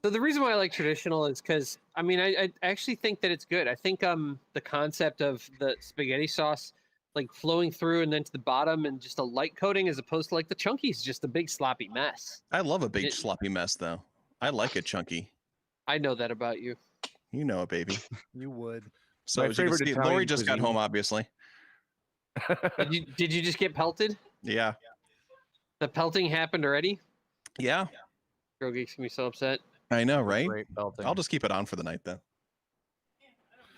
So the reason why I like traditional is because I actually think that it's good. I think the concept of the spaghetti sauce like flowing through and then to the bottom and just a light coating as opposed to like the chunky is just a big sloppy mess. I love a big sloppy mess though. I like it chunky. I know that about you. You know it, baby. You would. So as you can see, Lori just got home, obviously. Did you just get pelted? Yeah. The pelting happened already? Yeah. Girl Geek's gonna be so upset. I know, right? Great belting. I'll just keep it on for the night then.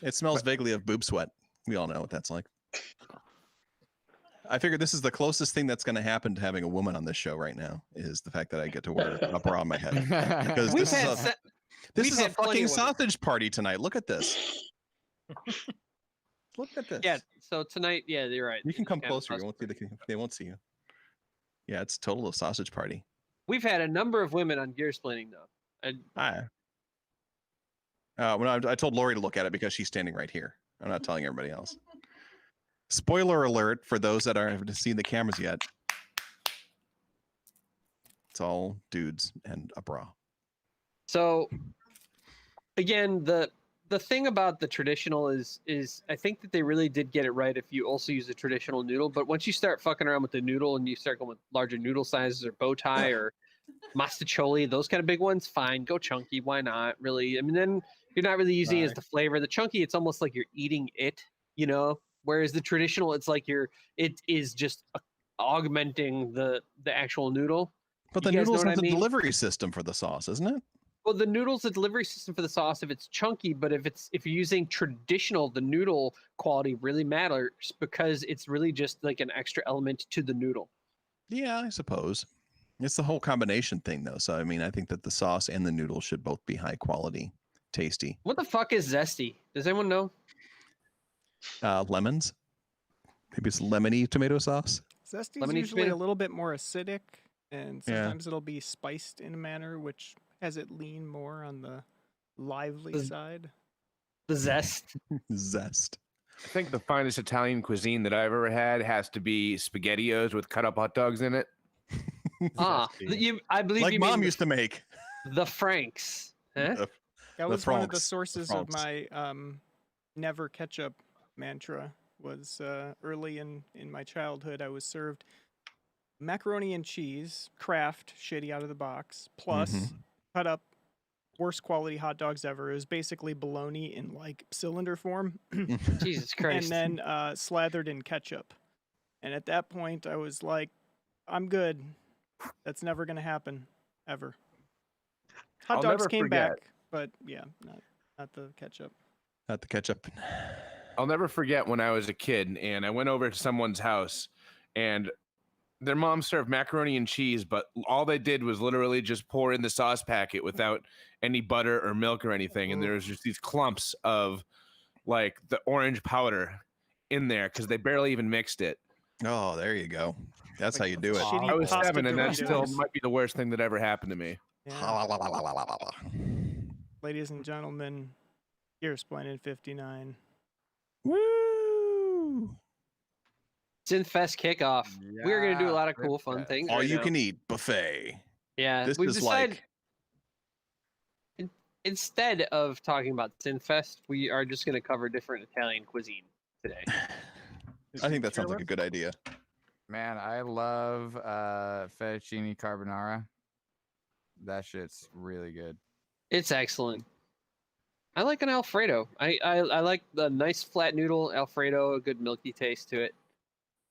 It smells vaguely of boob sweat. We all know what that's like. I figured this is the closest thing that's going to happen to having a woman on this show right now is the fact that I get to wear a bra on my head. Because this is a fucking sausage party tonight. Look at this. Look at this. Yeah. So tonight, yeah, you're right. You can come closer. You won't see they won't see you. Yeah, it's total a sausage party. We've had a number of women on Gear-Splaining though. I told Lori to look at it because she's standing right here. I'm not telling everybody else. Spoiler alert for those that haven't seen the cameras yet. It's all dudes and a bra. So again, the thing about the traditional is I think that they really did get it right if you also use a traditional noodle. But once you start fucking around with the noodle and you start going with larger noodle sizes or bow tie or mastacholi, those kind of big ones, fine, go chunky. Why not? Really? I mean, then you're not really using it as the flavor. The chunky, it's almost like you're eating it, you know? Whereas the traditional, it's like it is just augmenting the actual noodle. But the noodle's the delivery system for the sauce, isn't it? Well, the noodle's the delivery system for the sauce if it's chunky, but if you're using traditional, the noodle quality really matters because it's really just like an extra element to the noodle. Yeah, I suppose. It's the whole combination thing though. So I mean, I think that the sauce and the noodle should both be high quality, tasty. What the fuck is zesty? Does anyone know? Lemons. Maybe it's lemony tomato sauce. Zesty's usually a little bit more acidic, and sometimes it'll be spiced in a manner which has it lean more on the lively side. The zest. Zest. I think the finest Italian cuisine that I've ever had has to be SpaghettiOs with cut up hot dogs in it. I believe like you Mom mean used to make. The Franks. Huh? That was one of the sources of my never ketchup mantra. Was early in my childhood, I was served macaroni and cheese, Kraft, shitty out of the box, plus cut up worst quality hot dogs ever. It was basically bologna in like cylinder form. Jesus Christ. And then slathered in ketchup. And at that point, I was like, I'm good. That's never going to happen, ever. Hot dogs came back, but yeah, not the ketchup. Not the ketchup. I'll never forget when I was a kid and I went over to someone's house and their mom served macaroni and cheese, but all they did was literally just pour in the sauce packet without any butter or milk or anything. And there was just these clumps of like the orange powder in there because they barely even mixed it. Oh, there you go. That's how you do it. I was 7 and that still might be the worst thing that ever happened to me. Yeah. Ladies and gentlemen, Gear-Splaining 59. Woo! Synthfest Kickoff. Yeah, We're going to do a lot of cool, fun things. All you can eat buffet. Yeah. This is like... Instead of talking about Synthfest, we are just going to cover different Italian cuisine today. I think that sounds like a good idea. Man, I love fettuccine carbonara. That shit's really good. It's excellent. I like an Alfredo. I like the nice flat noodle Alfredo, a good milky taste to it.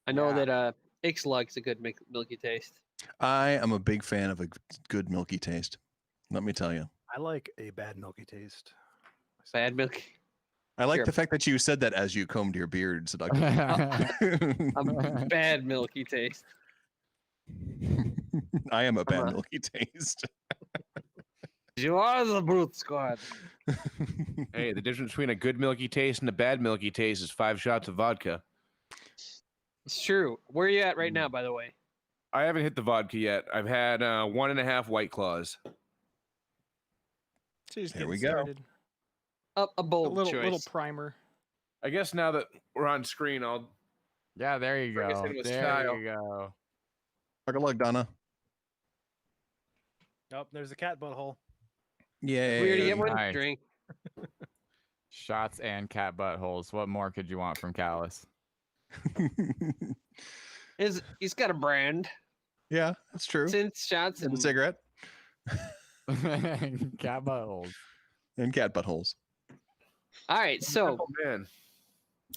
I know that Ix likes a good milky taste. I am a big fan of a good milky taste. Let me tell you. I like a bad milky taste. Bad milky. I like the fact that you said that as you combed your beard, Seductive. A bad milky taste. I am a bad milky taste. You are the brute squad. Hey, the difference between a good milky taste and a bad milky taste is 5 shots of vodka. It's true. Where are you at right now, by the way? I haven't hit the vodka yet. I've had 1.5 White Claws. Here we go. A bold choice. Little primer. I guess now that we're on screen, I'll... Yeah, there you go. There you go. Good luck, Donna. Nope, there's a cat butthole. Yeah. We already get one Nice. drink. Shots and cat buttholes. What more could you want from Callus? He's got a brand. Yeah, that's true. Since shots And a and cigarette Cat buttholes. and cat buttholes. all right. So Oh, man.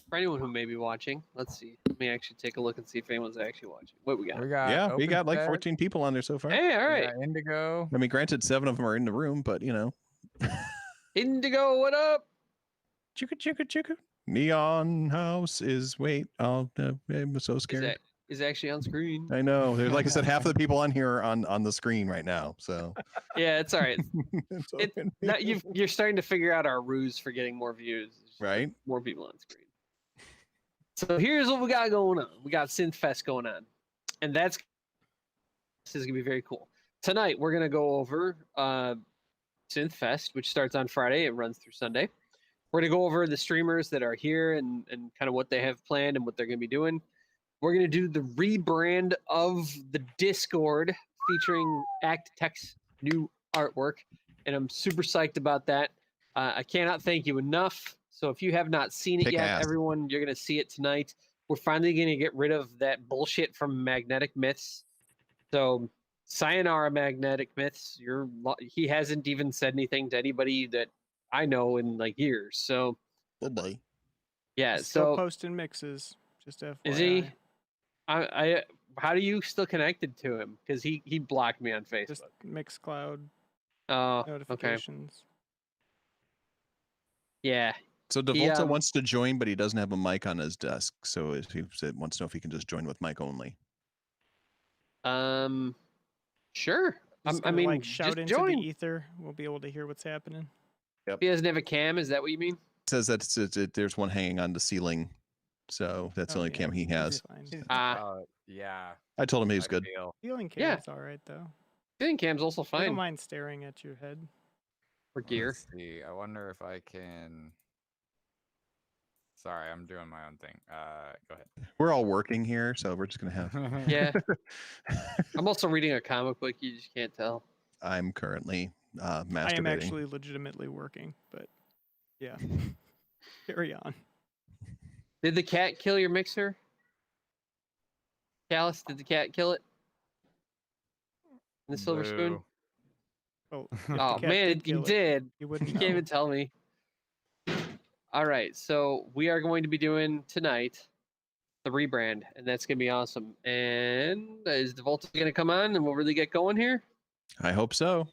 for anyone who may be watching, let's see. Let me actually take a look and see if anyone's actually watching. What we got? We got Yeah, we got like OpenSet, 14 people on there so far. Hey, all we right. got Indigo. I mean, granted, 7 of them are in the room, but you know. Indigo, what up? Chicka chicka chicka. Neon house is wait. Oh, I'm so Is scared. that is actually on screen? I know. There's like I said, half of the people on here are on the screen right now. So Yeah, it's all right. it's It, okay. now you're starting to figure out our ruse for getting more views. It's just Right. more people on screen. So here's what we got going on. We got Synthfest going on, and this is gonna be very cool. Tonight we're gonna go over Synthfest, which starts on Friday and runs through Sunday. We're gonna go over the streamers that are here and kind of what they have planned and what they're gonna be doing. We're gonna do the rebrand of the Discord featuring Act Tech's new artwork, and I'm super psyched about that. I cannot thank you enough. So if you have not seen it Kick yet, ass. everyone, you're gonna see it tonight. We're finally gonna get rid of that bullshit from Magnetic Myths. So sayonara, Magnetic Myths. He hasn't even said anything to anybody that I know in like years. So Bye-bye. yeah. He's still So posting mixes. Just FYI. is he? I how do you still connected to him? Because he blocked me on Facebook. Just Mixcloud Oh, okay. notifications. Yeah. So Devolta um, wants to join, but he doesn't have a mic on his desk. So he wants to know if he can just join with mic only. Sure. Just I gonna, mean, like shout just into join. the ether. We'll be able to hear what's happening. He doesn't have a cam. Is that what you mean? It says that there's one hanging on the ceiling. So that's the only yeah, cam he he's has. fine. Yeah. I told him he was good. ideal. Healing Yeah. cam's all right though. Feeling cam's also I fine don't mind staring at your head. for gear. Let's see. I wonder if I can. Sorry, I'm doing my own thing. Go We're all working here, so we're just gonna have. ahead. Yeah. I'm also reading a comic book. You just can't tell. I'm currently masturbating. I am actually legitimately working, but yeah. Carry on. Did the cat kill your mixer? Callus, did the cat kill it? In the silver spoon? Boo. Oh, Oh cat man, did he kill it. did. You wouldn't You know. can't even tell me. All right, so we are going to be doing tonight the rebrand, and that's gonna be awesome. And is Devolta gonna come on, and we'll really get going here? I hope so.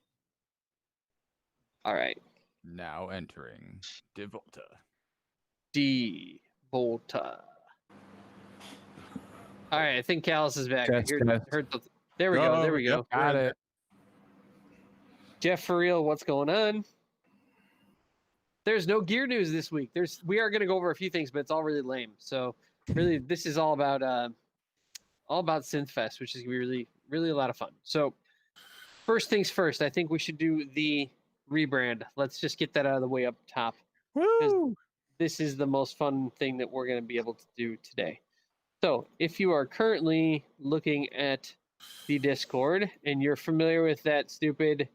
All right, Now entering Devolta. Devolta. All right, I think Callus is back. I Test, heard there we go. There we go. Yep. Got it. Jeff, for real, what's going on? There's no gear news this week. We are going to go over a few things, but it's all really lame. So really, this is all about Synthfest, which is going to be really, really a lot of fun. So first things first, I think we should do the rebrand. Let's just get that out of the way up top. Woo! This is the most fun thing that we're going to be able to do today. So if you are currently looking at the Discord and you're familiar with that stupid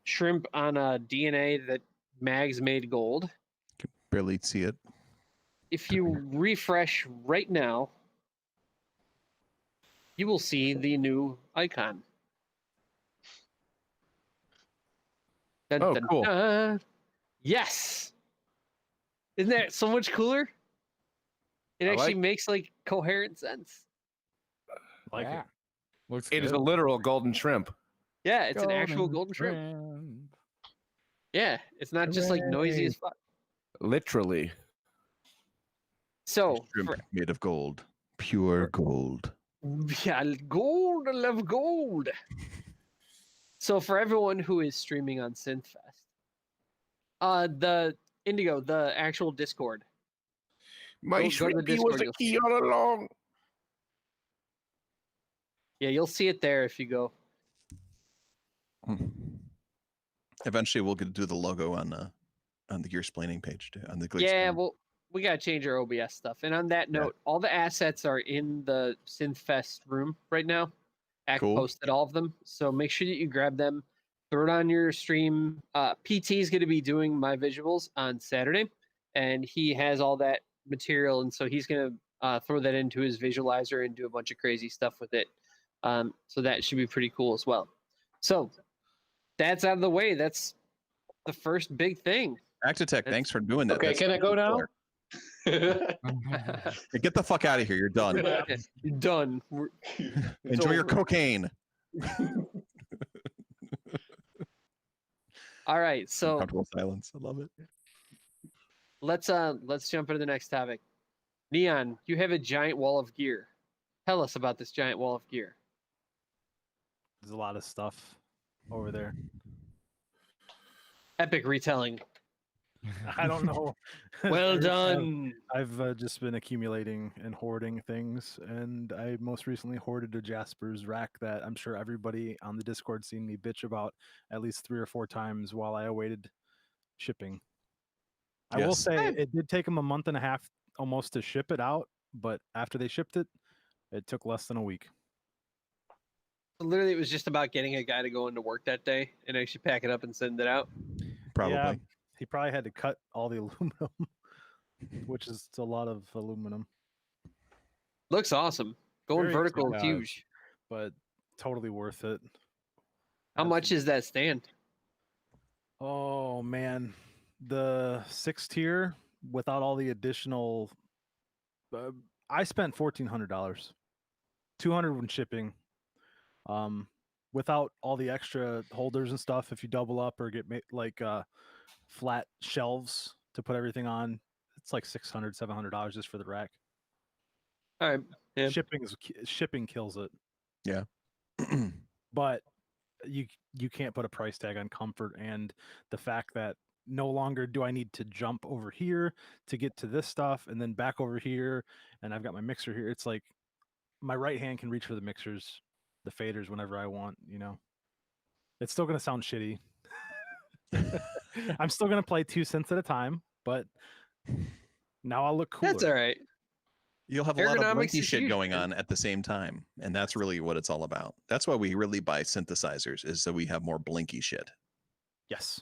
shrimp on a DNA that Mags made gold, Barely see it. if you refresh right now, you will see the new icon. Dun, Oh, dun, cool. dun. Yes. Isn't that so much cooler? It I actually like- makes like coherent sense. Like Yeah. it. Looks It is a good. literal golden shrimp. Yeah, it's an actual golden shrimp. Yeah, it's not just like noisy as fuck. Literally. So, Shrimp made of gold. Pure gold. yeah, gold, I love gold. So for everyone who is streaming on Synthfest, the Indigo, the actual Discord. My Go to the shrimpy was Discord, a you'll key all along. Yeah, you'll see it there if you go. Eventually, we'll get to do the logo on the Gear-Splaining page too. On the Gear Yeah, Splaining. well, we gotta change our OBS stuff. And on that note, all the assets are in the Synthfest room right now. Act Cool. posted all of them, so make sure that you grab them. throw it on your stream. PT is going to be doing my visuals on Saturday, and he has all that material, and so he's going to throw that into his visualizer and do a bunch of crazy stuff with it. So that should be pretty cool as well. So that's out of the way. That's the first big thing. Actitech, thanks for doing that. Okay, That's can I go now? Hey, get the fuck out of here. You're done. You're done. Enjoy your cocaine. All right, so Comfortable silence. I love it. let's jump into the next topic. Neon, you have a giant wall of gear. Tell us about this giant wall of gear. There's a lot of stuff over there. Epic retelling. I don't know. Well There's, done. I've just been accumulating and hoarding things, and I most recently hoarded a Jasper's rack that I'm sure everybody on the Discord seen me bitch about at least 3 or 4 times while I awaited shipping. I will Yes. say it did take them a month and a half almost to ship it out, but after they shipped it, it took less than a week. Literally, it was just about getting a guy to go into work that day and actually pack it up and send it out. Probably. Yeah, he probably had to cut all the aluminum, which is a lot of aluminum, Looks awesome. Going Very vertical is expensive. huge. but totally worth it. How much is that stand? Oh man, the 6th tier without all the additional. I spent $1,400, $200 when shipping. Without all the extra holders and stuff, if you double up or get flat shelves to put everything on, it's like $600, $700 just for the rack. All right. Yeah. Shipping kills it, Yeah. but you can't put a price tag on comfort and the fact that no longer do I need to jump over here to get to this stuff and then back over here, and I've got my mixer here. It's like my right hand can reach for the mixers, the faders whenever I want, you know. It's still going to sound shitty. I'm still going to play 2 synths at a time, but now I'll look cooler. That's all right. You'll have a lot of Ergonomics blinky is shit huge, going man. on at the same time. And that's really what it's all about. That's why we really buy synthesizers, is so we have more blinky shit. Yes.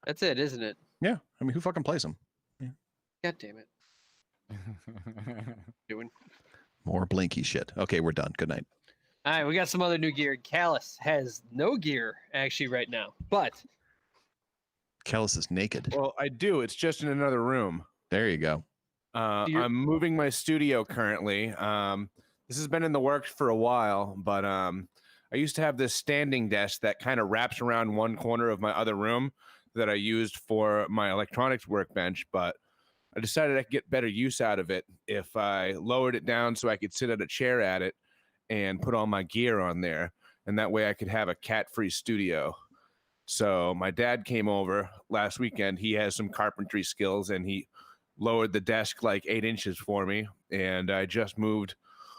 That's it, isn't it? Yeah. I mean, who fucking plays them? God damn it. Doing. More blinky shit. Okay, we're done. Good night. All right, we got some other new gear. Callus has no gear actually right now, but Callus is naked. Well, I do. It's just in another room. There you go. You're- I'm moving my studio currently. This has been in the works for a while, but I used to have this standing desk that kind of wraps around one corner of my other room that I used for my electronics workbench, but I decided I could get better use out of it if I lowered it down so I could sit at a chair at it and put all my gear on there, and that way I could have a cat-free studio. So my dad came over last weekend. He has some carpentry skills, and he lowered the desk like 8 inches for me, and I just moved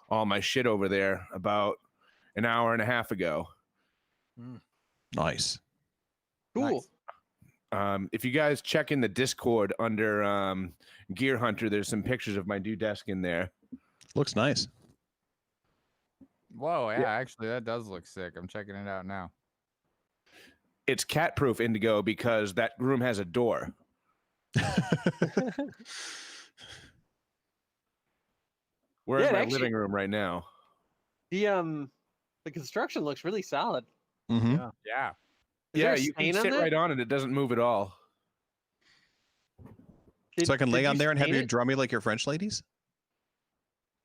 all my shit over there about an hour and a half ago. Nice. cool. If you guys check in the Discord under Gear Hunter, there's some pictures of my new desk in there. Looks nice. Whoa, yeah, actually, that does look sick. I'm checking it out now. It's cat-proof, Indigo, because that room has a door. We're Yeah, in my actually- living room right now. The construction looks really solid. Mm-hmm. Yeah. Yeah. Is there Yeah, a you can stain on sit that? right on it. It doesn't move at all. Did- So I can did lay you on there and have stain you it? draw me like your French ladies?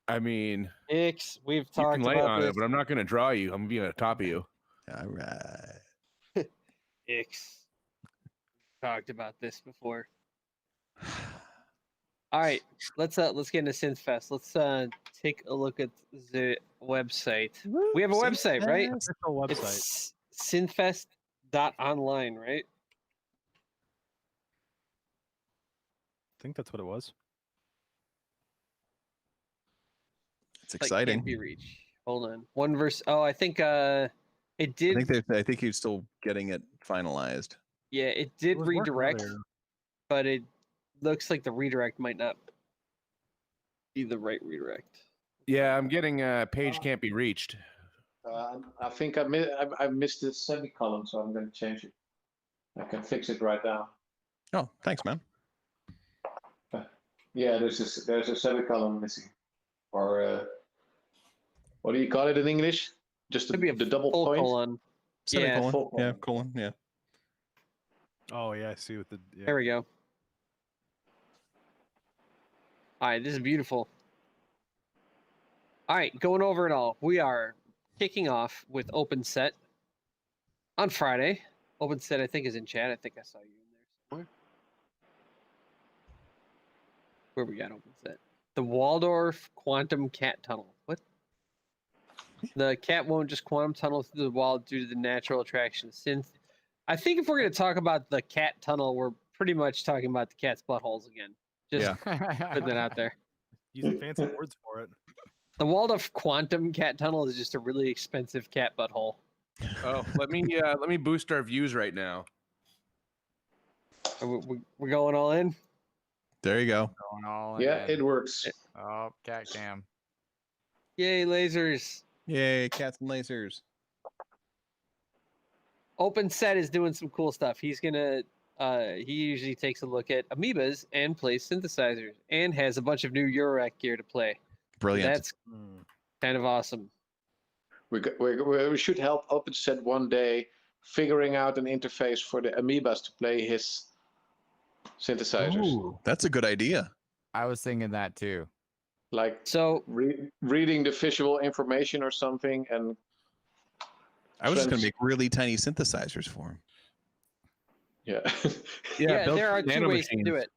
I mean, Ix, we've you talked can lay about on this. it, but I'm not going to draw you. I'm going to be on top of you. All right. Ix. Talked about this before. All right, let's get into Synthfest. Let's take a look at the website. We have a website, right? Official website. It's synthfest.online, right? I think that's what it was. It's Like, exciting. can't be reached. Hold on. One verse. Oh, I think it I did. think he's still getting it finalized. Yeah, it It did was working redirect, earlier. but it looks like the redirect might not be the right redirect. Yeah, I'm getting page can't be reached. I think I missed the semicolon, so I'm going to change it. I can fix it right now. Oh, thanks, man. Yeah, there's a semicolon missing, or what do you call it in English? Just Could be a the double full point. colon. Yeah. Semicolon. Full Yeah, colon. colon. Yeah. Oh yeah, I see with the. Yeah. There we go. All right, this is beautiful. All right, going over it all. We are kicking off with Open Set on Friday. Open Set, I think, is in chat. I think I saw you in there somewhere. Where we got Open Set? The Waldorf Quantum Cat Tunnel. What? The cat won't just quantum tunnel through the wall due to the natural attraction of synth. I think if we're going to talk about the cat tunnel, we're pretty much talking about the cat's buttholes again. Just putting that out there. Using fancy words for it. The Waldorf Quantum Cat Tunnel is just a really expensive cat butthole. Oh, let me boost our views right now. We're going all in. There you go. Going all Yeah, in. it works. Oh, cat cam. Yay, lasers. Yay, cats and lasers. Open Set is doing some cool stuff. He's gonna he usually takes a look at amoebas and plays synthesizers and has a bunch of new Eurorack gear to play. Brilliant. That's kind of awesome. We should help Open Set one day figuring out an interface for the amoebas to play his synthesizers. Ooh, that's a good idea. I was thinking that too. Like So reading the visual information or something, and I was just going to make really tiny synthesizers for him. yeah. yeah, build there are some two ways to do nanomachines. it.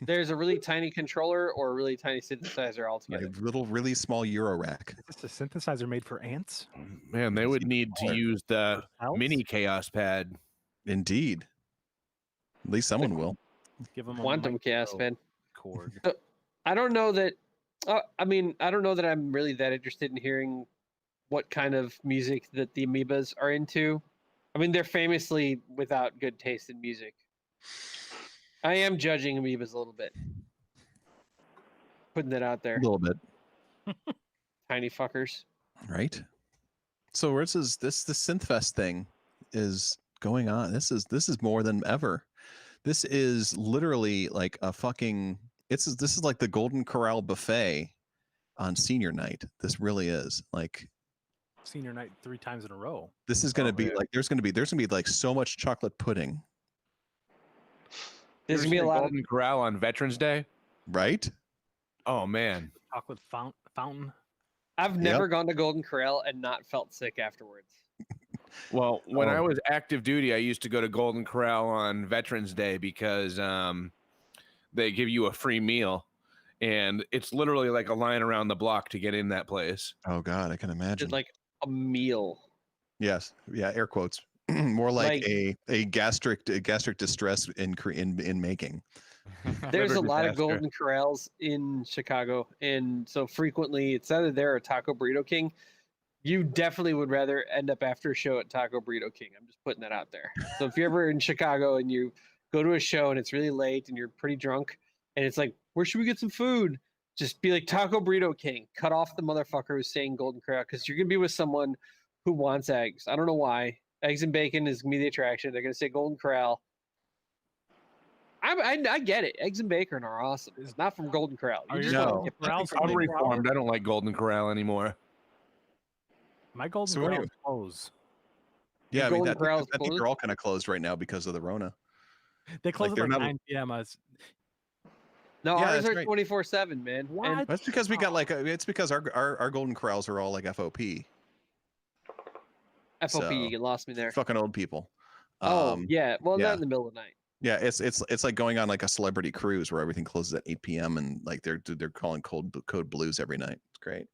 There's a really tiny controller or a really tiny synthesizer Like altogether. a little, really small Euro rack. Is this a synthesizer made for ants? Man, they would need to use the Elves? mini chaos pad. Indeed. At least someone will. Give them Quantum chaos, man. cord. I don't know that. I mean, I don't know that I'm really that interested in hearing what kind of music that the amoebas are into. I mean, they're famously without good taste in music. I am judging amoebas a little bit. Putting that out there. A little bit. Tiny fuckers. Right. So where's this Synthfest thing is going on? This is more than ever. This is literally like a fucking this is like the Golden Corral buffet on senior night. This really is. Like Senior night 3 times in a row. this is gonna Oh, be man. like there's gonna be like so much chocolate pudding, There's Ever gonna be a seen lot of. Golden Corral on Veterans Day. right? Oh man, Chocolate fountain. I've never gone to Golden Corral and not felt sick afterwards. well, when I Oh. was active duty, I used to go to Golden Corral on Veterans Day because they give you a free meal, and it's literally like a line around the block to get in that place. Oh God, I can imagine. Just like a meal. Yes, yeah, air quotes. More like, Like- a gastric distress in making. There's a Liver lot of disaster. Golden Corrals in Chicago, and so frequently it's either there or Taco Burrito King. You definitely would rather end up after a show at Taco Burrito King. I'm just putting that out there. So if you're ever in Chicago and you go to a show and it's really late and you're pretty drunk and it's like, where should we get some food? Just be like Taco Burrito King. Cut off the motherfucker who's saying Golden Corral because you're gonna be with someone who wants eggs. I don't know why. Eggs and bacon is gonna be the attraction. They're gonna say Golden Corral. I get it. Eggs and bacon are awesome. It's not from Golden Corral. You Are just your wanna No. get Corrals fucking I'm Golden Corral? reformed. I don't like Golden Corral anymore. My Golden So what do Corral's closed. Yeah, I mean Golden that, Corral's I think closed? they're all kind of closed right now because of the Rona. They close they're at like not- 9 p.m. No, Yeah, ours that's are right. 24/7, man. What? And That's because we got like it's because our Golden Corrals are all like FOP, FOP, So, you lost me there. fucking old people. Oh, yeah. Well, yeah. not in the middle of the night. Yeah, it's like going on like a celebrity cruise where everything closes at 8 p.m. and like they're calling code blues every night. It's great.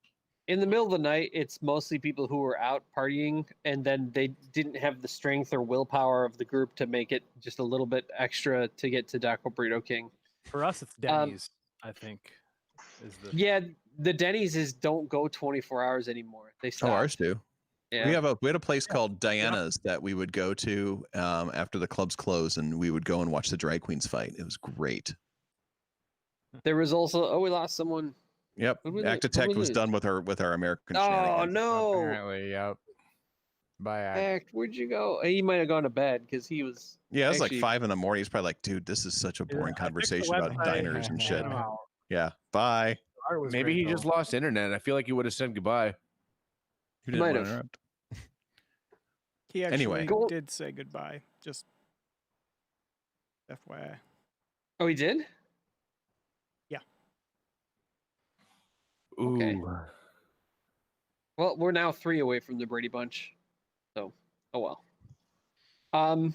In the middle of the night, it's mostly people who were out partying and then they didn't have the strength or willpower of the group to make it just a little bit extra to get to Taco Burrito King. For us, it's Denny's, I think. Is the Yeah, the Denny's is don't go 24 hours anymore. They Oh, stopped. ours do. Yeah. We had a place called Diana's that we would go to after the clubs closed, and we would go and watch the drag queens fight. It was great. There was also we lost someone. Yep, Who'd we Acta who'd Tech we was lose? done with our American Oh shenanigans. no! Apparently, yep. Bye, Act. Act, where'd you go? He might have gone to bed because he was. Yeah, it was actually, like 5 in the morning. He's probably like, dude, this is such a Yeah, boring I fixed the conversation about website, diners and shit. I'm out. Yeah, bye. Art was Maybe great, he just though. lost internet. I feel like he would have said goodbye. You He didn't might want to have. interrupt. He actually Anyway. Gold- did say goodbye. Just FYI. Oh, he did. Okay. Ooh. Well, we're now 3 away from the Brady Bunch, so oh well.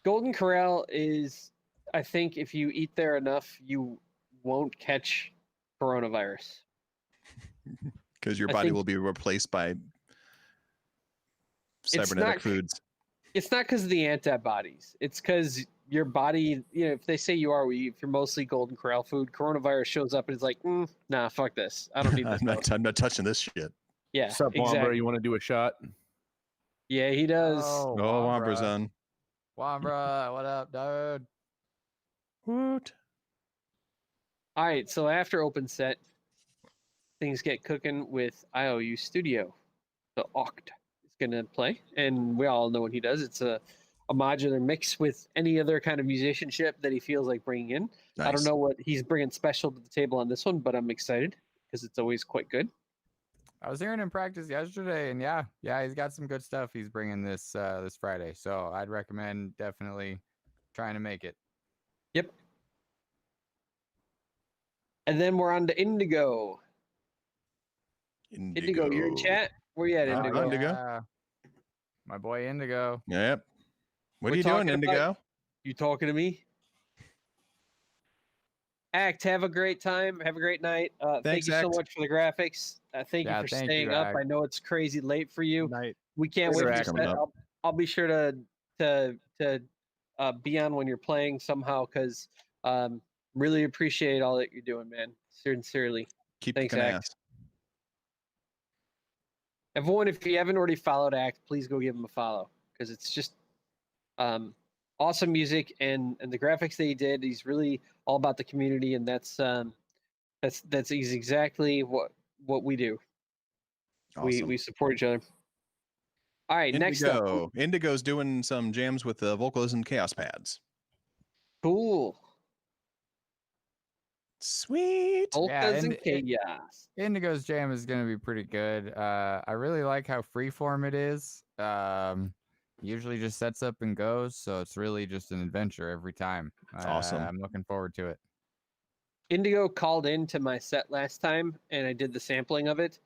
Golden Corral is, I think, if you eat there enough, you won't catch coronavirus. Because your I body think- will be replaced by cybernetic not- foods. It's not because of the antibodies. It's because your body, if they say you are, if you're mostly Golden Corral food, coronavirus shows up and it's like, nah, fuck this. I don't need this. I'm not touching this shit. Yeah, What's up, Wambra? exactly. You want to do a shot? Yeah, he does. Oh, Oh, Wombra's on. Wambra, what up, dude? What? All right, so after open set, things get cooking with IOU Studio. The Oct is going to play, and we all know what he does. It's a modular mix with any other kind of musicianship that he feels like bringing in. Nice. I don't know what he's bringing special to the table on this one, but I'm excited because it's always quite good. I was hearing him practice yesterday, and yeah, he's got some good stuff he's bringing this this Friday. So I'd recommend definitely trying to make it. Yep. And then we're on to Indigo. Indigo, you're in chat? Where you at, Oh, Indigo? Indigo? Yeah. My boy Indigo. Yep. What We're are you doing, talking about- Indigo? You talking to me? Act, have a great time. Have a great night. Thank Thanks, you so Act. much for the graphics. Thank Yeah, you for thank staying you, up. Act. I know it's crazy late for you. Night. We can't Thanks wait for for coming set. up. I'll be sure to be on when you're playing somehow because really appreciate all that you're doing, man. Sincerely. Keep Thanks, kicking Act. ass. Everyone, if you haven't already followed Act, please go give him a follow because it's just awesome music and the graphics that he did. He's really all about the community, and that's exactly what we do. Awesome. We support each other. All right, next up, Indigo. Indigo's doing some jams with the vocalism chaos pads. cool. Sweet. Polkas and and it- chaos. Indigo's jam is going to be pretty good. I really like how freeform it is. Usually just sets up and goes, so it's really just an adventure every time. It's awesome. I'm looking forward to it. Indigo called into my set last time, and I did the sampling of it.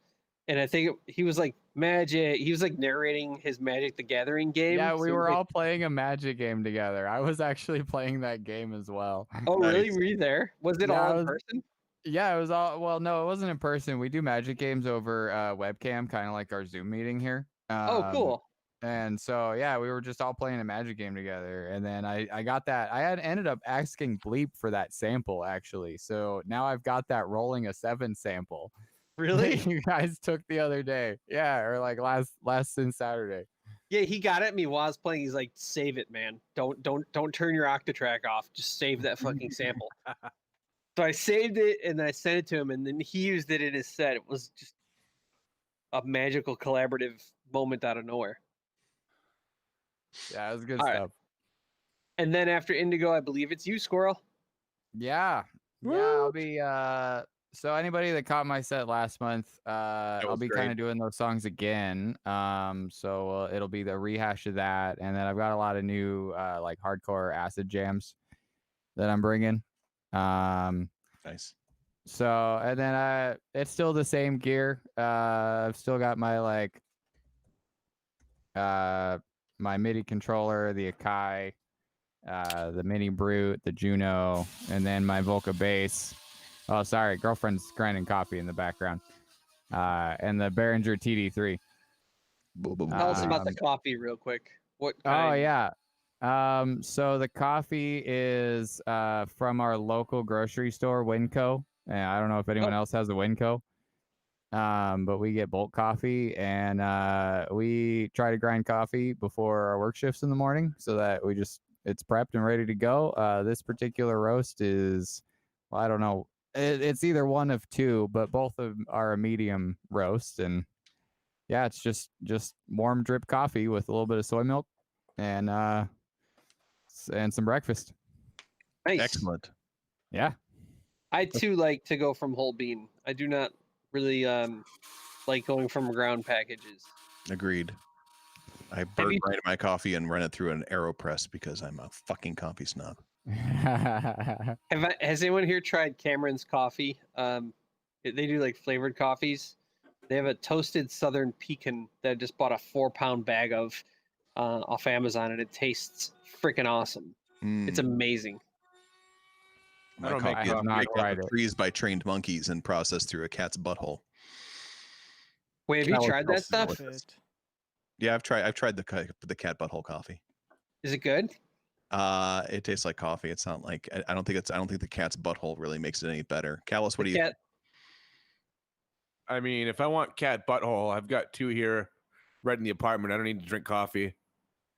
And I think he was like Magic. He was like narrating his Magic the Gathering game. Yeah, so we it was were like, all playing a Magic game together. I was actually playing that game as well. Oh, really? Nice. Were you there? Was it Yeah, I all in was- person? Yeah, it was all. Well, no, it wasn't in person. We do Magic games over webcam, kind of like our Zoom meeting here. Oh, cool. And so, yeah, we were just all playing a Magic game together. And then I got that. I had ended up asking Bleep for that sample, actually. So now I've got that rolling a 7 sample. Really? that you guys took the other day. Yeah, or like last since Saturday. Yeah, he got at me while I was playing. He's like, "Save it, man. Don't turn your Octatrack off. Just save that fucking sample." So I saved it and then I sent it to him, and then he used it in his set. It was just a magical collaborative moment out of nowhere. Yeah, it was good All right. stuff. And then after Indigo, I believe it's you, Squirrel. Yeah. Yeah, I'll be so anybody that caught my set last month, I'll was be great. kind of doing those songs again. So it'll be the rehash of that, and then I've got a lot of new like hardcore acid jams that I'm bringing. Nice. So and then it's still the same gear. I've still got my like my MIDI controller, the Akai, the Mini Brute, the Juno, and then my Volca bass. Oh, sorry, girlfriend's grinding coffee in the background. And the Behringer TD3. Tell us about the coffee real quick. What? Oh Kind? yeah. So the coffee is from our local grocery store, Winco. And I don't know if anyone else has a Winco. But we get bulk coffee, and we try to grind coffee before our work shifts in the morning so that it's prepped and ready to go. This particular roast is, well, I don't know. It's either one of two, but both of them are a medium roast, and yeah, it's just warm drip coffee with a little bit of soy milk and some breakfast. Nice. Excellent. Yeah. I too like to go from whole bean. I do not really like going from ground packages. Agreed. I burn right my coffee and run it through an AeroPress because I'm a fucking coffee snob. Has anyone here tried Cameron's coffee? They do like flavored coffees. They have a toasted Southern Pecan that I just bought a 4-pound bag of off Amazon, and it tastes freaking awesome. It's amazing. My I don't make coffee have is not made tried off it. trees by trained monkeys and processed through a cat's butthole. Wait, have you tried that stuff? Perfect. Yeah, I've tried the cat butthole coffee. Is it good? It tastes like coffee. It's not like I don't think the cat's butthole really makes it any better. Callus, what do you think? I mean, if I want cat butthole, I've got 2 here right in the apartment. I don't need to drink coffee.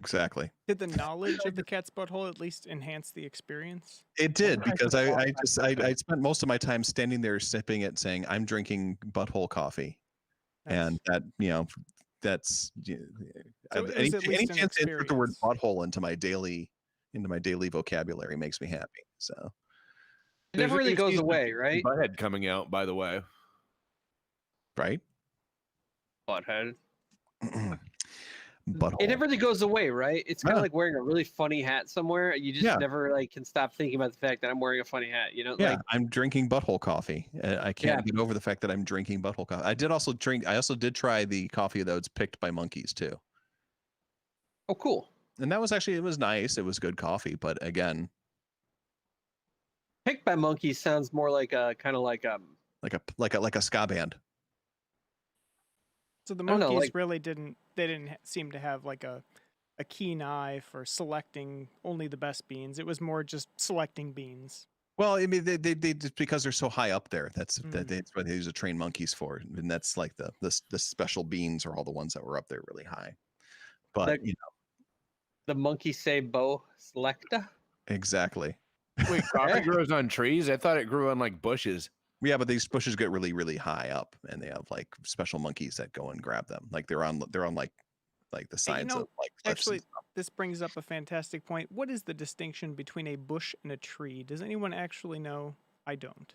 Exactly. Did the knowledge of the cat's butthole at least enhance the experience? It did, because I spent most of my time standing there sipping it, saying I'm drinking butthole coffee, and that that's So it any was at least an chance to insert the word experience. butthole into my daily vocabulary makes me happy. So It never really goes away, right? Butthead coming out, by the way. right. Butthead. Butthole. It never really goes away, right? It's kind of like wearing a really funny hat somewhere. You just never like can stop thinking about the fact that I'm wearing a funny hat. You know? Yeah, Like, I'm drinking butthole coffee. I can't get over the fact that I'm drinking butthole coffee. I also did try the coffee that was picked by monkeys too. oh, cool. And that was actually, it was nice. It was good coffee, but again, Picked by monkeys sounds more like a kind of like like a ska band. So the I don't know, monkeys like- really didn't seem to have like a keen eye for selecting only the best beans. It was more just selecting beans. Well, I mean, they just because they're so high up there. That's what they use to train monkeys for, and that's like the special beans are all the ones that were up there really high. But the monkey say bow selecta. exactly. Wait, coffee grows on trees? I thought it grew on like bushes. Yeah, but these bushes get really, really high up, and they have like special monkeys that go and grab them. Like they're on like the sides of like cliffs. Actually, this brings up a fantastic point. What is the distinction between a bush and a tree? Does anyone actually know? I don't.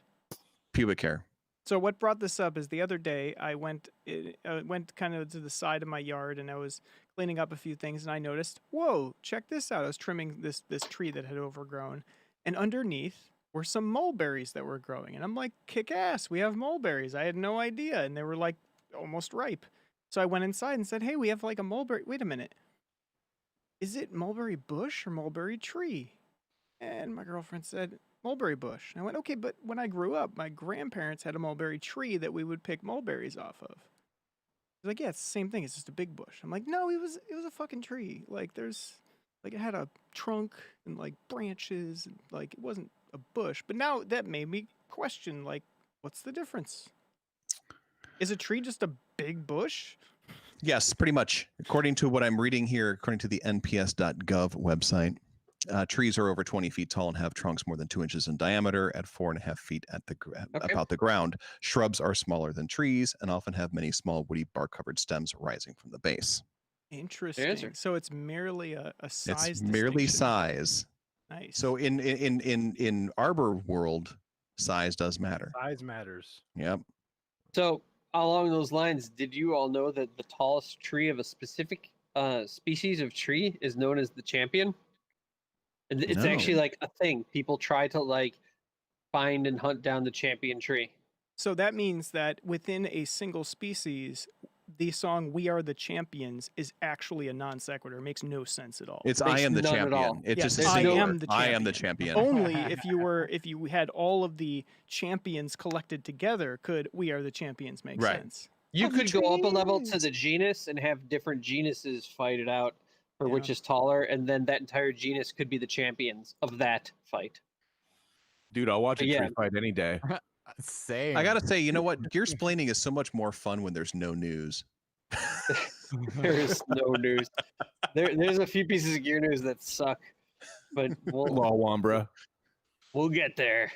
Pubic hair. So what brought this up is the other day I went kind of to the side of my yard and I was cleaning up a few things and I noticed, whoa, check this out. I was trimming this tree that had overgrown, and underneath were some mulberries that were growing. And I'm like, kick ass, we have mulberries. I had no idea. And they were like almost ripe. So I went inside and said, hey, we have like a mulberry. Wait a minute. Is it mulberry bush or mulberry tree? And my girlfriend said, mulberry bush. And I went, okay, but when I grew up, my grandparents had a mulberry tree that we would pick mulberries off of. She's like, yeah, it's the same thing. It's just a big bush. I'm like, no, it was a fucking tree. Like it had a trunk and like branches. And, like it wasn't a bush. But now that made me question, like, what's the difference? Is a tree just a big bush? Yes, pretty much. According to what I'm reading here, according to the nps.gov website, trees are over 20 feet tall and have trunks more than 2 inches in diameter at 4.5 feet at about the ground. Shrubs are smaller than trees and often have many small woody bark-covered stems rising from the base. Interesting. So it's merely a size. It's merely distinction. size. Nice. So in arbor world, size does matter. Size matters. Yep. So along those lines, did you all know that the tallest tree of a specific species of tree is known as the champion? It's No. actually like a thing. People try to like find and hunt down the champion tree. So that means that within a single species, the song "We Are the Champions" is actually a non sequitur. It makes no sense at all. It's I am the none at champion. all. It's Yes, just a I singular. am the I am the champion. champion. Only if you had all of the champions collected together could "We Are the Champions" make Right. sense. You Of could go up a level to trees. the genus and have different genuses fight it out for which Yeah. is taller, and then that entire genus could be the champions of that fight. Dude, I'll watch a Yeah. tree fight any day. Same. I gotta say, you know what? Gear-Splaining is so much more fun when there's no news. There's no news. There's a few pieces of gear news that suck, but we'll Law Wambra. get there.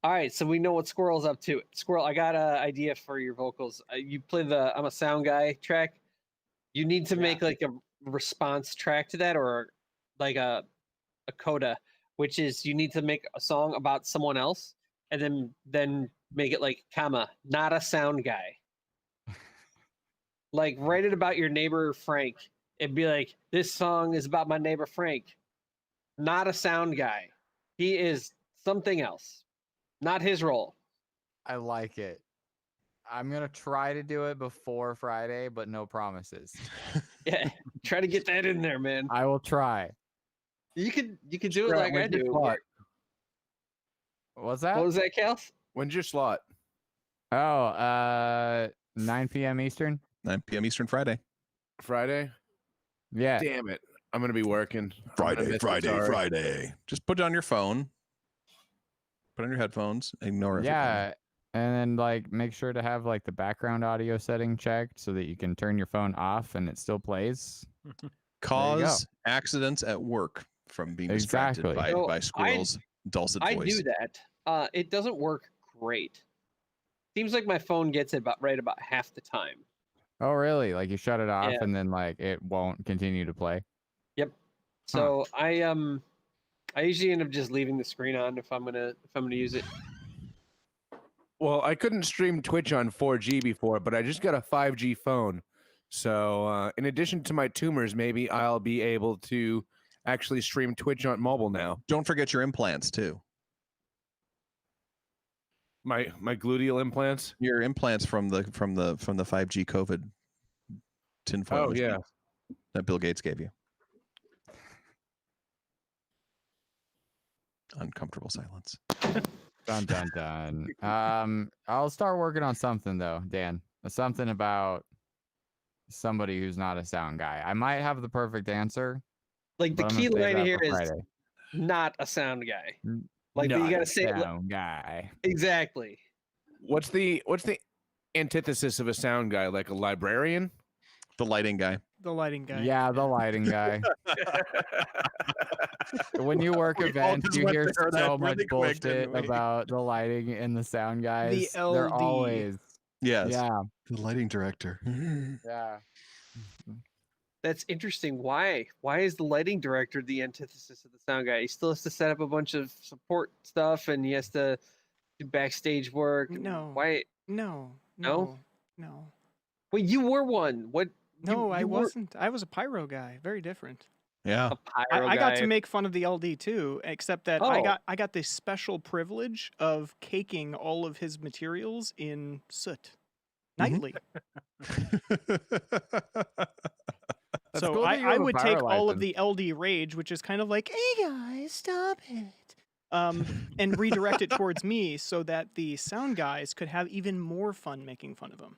All right, so we know what Squirrel's up to. Squirrel, I got an idea for your vocals. You play the "I'm a Sound Guy" track. You need to make like a response track to that, or like a coda, which is you need to make a song about someone else, and then make it like comma, not a sound guy. Like write it about your neighbor Frank. It'd be like, this song is about my neighbor Frank, not a sound guy. He is something else, not his role. I like it. I'm gonna try to do it before Friday, but no promises. Yeah, try to get that in there, man. I will try. You could do it like I do. What's that? What was that, Kels? When's your slot? Oh, 9 p.m. Eastern. 9 p.m. Eastern Friday. Friday? Yeah. Damn it. I'm going to be working. I'm gonna miss it, sorry. Friday. Just put it on your phone. Put on your headphones. Ignore everything. Yeah. And then like make sure to have like the background audio setting checked so that you can turn your phone off and it still plays. Cause accidents at work from being distracted by Squirrel's dulcet voice. I do that. It doesn't work great. Seems like my phone gets it about half the time. Oh, really? Like you shut it off and then like it won't continue to play? Yep. So I usually end up just leaving the screen on if I'm gonna use it. Well, I couldn't stream Twitch on 4G before, but I just got a 5G phone. So in addition to my tumors, maybe I'll be able to actually stream Twitch on mobile now. Don't forget your implants too. My gluteal implants. Your implants from the 5G COVID tinfoil machine that Bill Gates gave you. Uncomfortable silence. Dun dun dun. I'll start working on something though, Dan. Something about somebody who's not a sound guy. I might have the perfect answer. Like the key line here is not a sound guy. Like you gotta say sound guy. Exactly. What's the antithesis of a sound guy? Like a librarian? The lighting guy. The lighting guy. Yeah, the lighting guy. When you work events, you hear so much bullshit about the lighting and the sound guys. The LD. They're always the lighting director. Yeah. That's interesting. Why is the lighting director the antithesis of the sound guy? He still has to set up a bunch of support stuff and he has to do backstage work. No. Why? No. Wait, you were one. What? No, I wasn't. I was a pyro guy. Very different. Yeah. I got to make fun of the LD too, except that I got the special privilege of caking all of his materials in soot nightly. So cool I would take all of the LD rage, which is kind of like, hey guys, stop it. And redirect it towards me so that the sound guys could have even more fun making fun of him.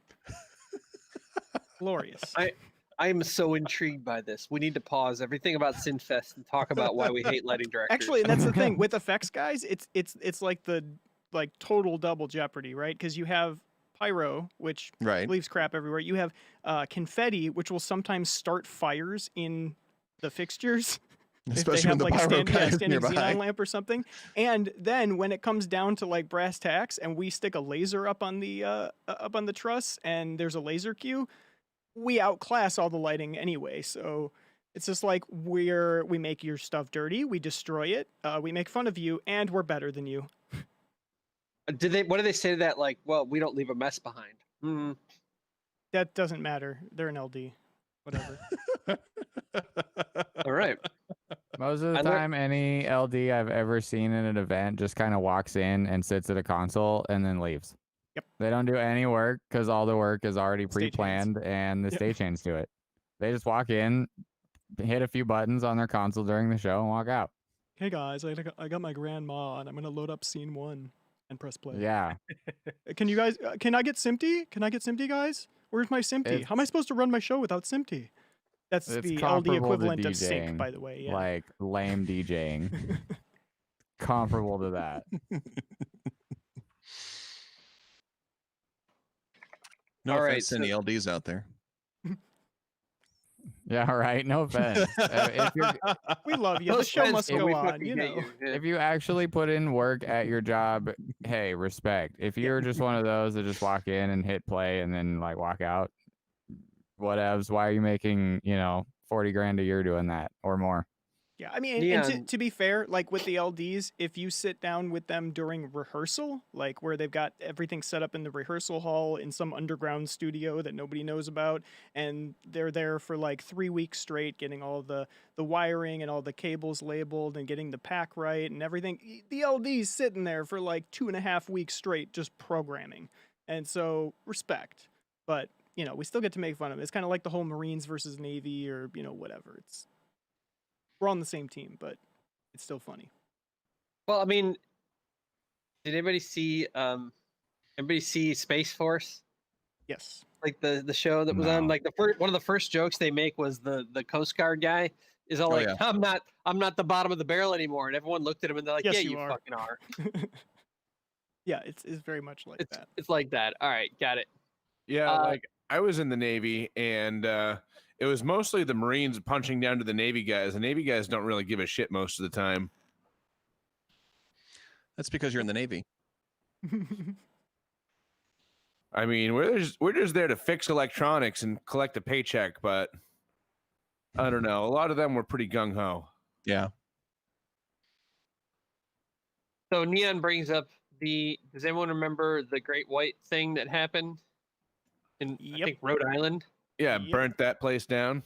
Glorious. I am so intrigued by this. We need to pause everything about Synthfest and talk about why we hate lighting directors. Actually, and that's the thing with effects guys. It's like the total double jeopardy, right? Because you have pyro, which leaves crap everywhere. You have confetti, which will sometimes start fires in the fixtures. Especially if they have when the pyro guy is standing nearby. xenon lamp or something. And then when it comes down to like brass tacks, and we stick a laser up on the truss, and there's a laser cue, we outclass all the lighting anyway. So it's just like we make your stuff dirty, we destroy it, we make fun of you, and we're better than you. What do they say to that? Like, well, we don't leave a mess behind. Mm. That doesn't matter. They're an LD. Whatever. All right. Most of the time, any LD I've ever seen in an event just kind of walks in and sits at a console and then leaves. Yep. They don't do any work because all the work is already pre-planned and the stagehands do it. They just walk in, hit a few buttons on their console during the show, and walk out. Hey guys, I got my grandma, and I'm gonna load up scene 1 and press play. Yeah. Can you guys? Can I get Simpty? Can I get Simpty, guys? Where's my Simpty? How am I supposed to run my show without Simpty? That's the LD equivalent of sync, by the way. Yeah. Like lame DJing. Comparable to that. No offense to any LDs out there. Yeah, right. No offense. If you're We love you. No The show offense, must but go we on. fucking You hate know. you. Yeah. if you actually put in work at your job, hey, respect. If you're just one of those that just walk in and hit play and then like walk out, whatevs. Why are you making 40 grand a year doing that or more? Yeah, I mean, and Neon. to be fair, like with the LDs, if you sit down with them during rehearsal, like where they've got everything set up in the rehearsal hall in some underground studio that nobody knows about, and they're there for like 3 weeks straight, getting all the wiring and all the cables labeled and getting the pack right and everything, the LD's sitting there for like 2.5 weeks straight just programming. And so respect, but we still get to make fun of it. It's kind of like the whole Marines versus Navy or whatever. We're on the same team, but it's still funny. Well, I mean, did anybody see Space Force? Yes. Like the show that was on, No. like one of the first jokes they make was the Coast Guard guy is all like, yeah. I'm not the bottom of the barrel anymore, and everyone looked at him and they're like, Yes, yeah, you you are. fucking are. Yeah, it's very much like that. It's like that. All right, got it. Yeah, like I was in the Navy, and it was mostly the Marines punching down to the Navy guys. The Navy guys don't really give a shit most of the time. That's because you're in the Navy. I mean, we're just there to fix electronics and collect a paycheck, but I don't know. A lot of them were pretty gung ho. Yeah. So Neon brings up does anyone remember the Great White thing that happened in I think Rhode Island? Yeah, Yep. burnt that place down.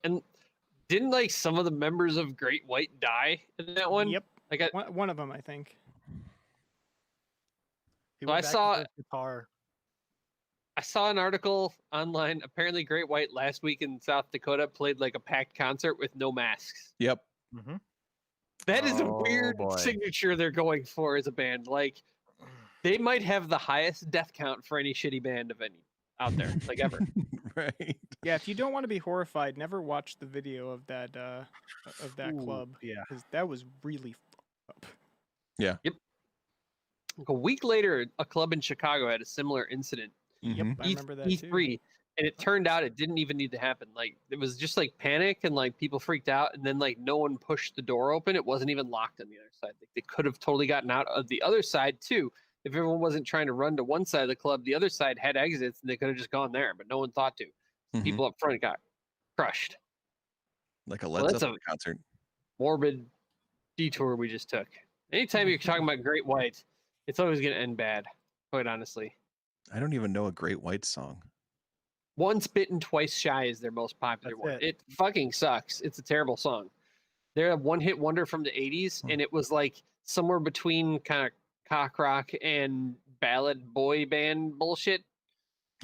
And didn't like some of the members of Great White die in that one? Yep. Like One of them, I think. He So went I back saw- to his guitar. I saw an article online. Apparently, Great White last week in South Dakota played like a packed concert with no masks. Yep. Mm-hmm. That is a Oh, weird boy. signature they're going for as a band. Like, they might have the highest death count for any shitty band of any out there, like ever. Right. Yeah, if you don't want to be horrified, never watch the video of that Ooh, club, yeah. because that was really fucked up. Like a week later, a club in Chicago had a similar incident. Yep, Mhm. I remember that too. E3, and it turned out it didn't even need to happen. Like, it was just like panic and like people freaked out, and then like no one pushed the door open. It wasn't even locked on the other side. Like, they could have totally gotten out of the other side too. If everyone wasn't trying to run to one side of the club, the other side had exits, and they could have just gone there, but no one thought to. Mhm. People up front got crushed. Like a Well, Led that's Zeppelin concert. Morbid detour we just took. Anytime you're talking about Great White, it's always going to end bad, quite honestly. I don't even know a Great White song. Once Bitten, Twice Shy is their most popular That's one. it. It fucking sucks. It's a terrible song. They're a one-hit wonder from the 80s, and it was like somewhere between kind of cock rock and ballad boy band bullshit.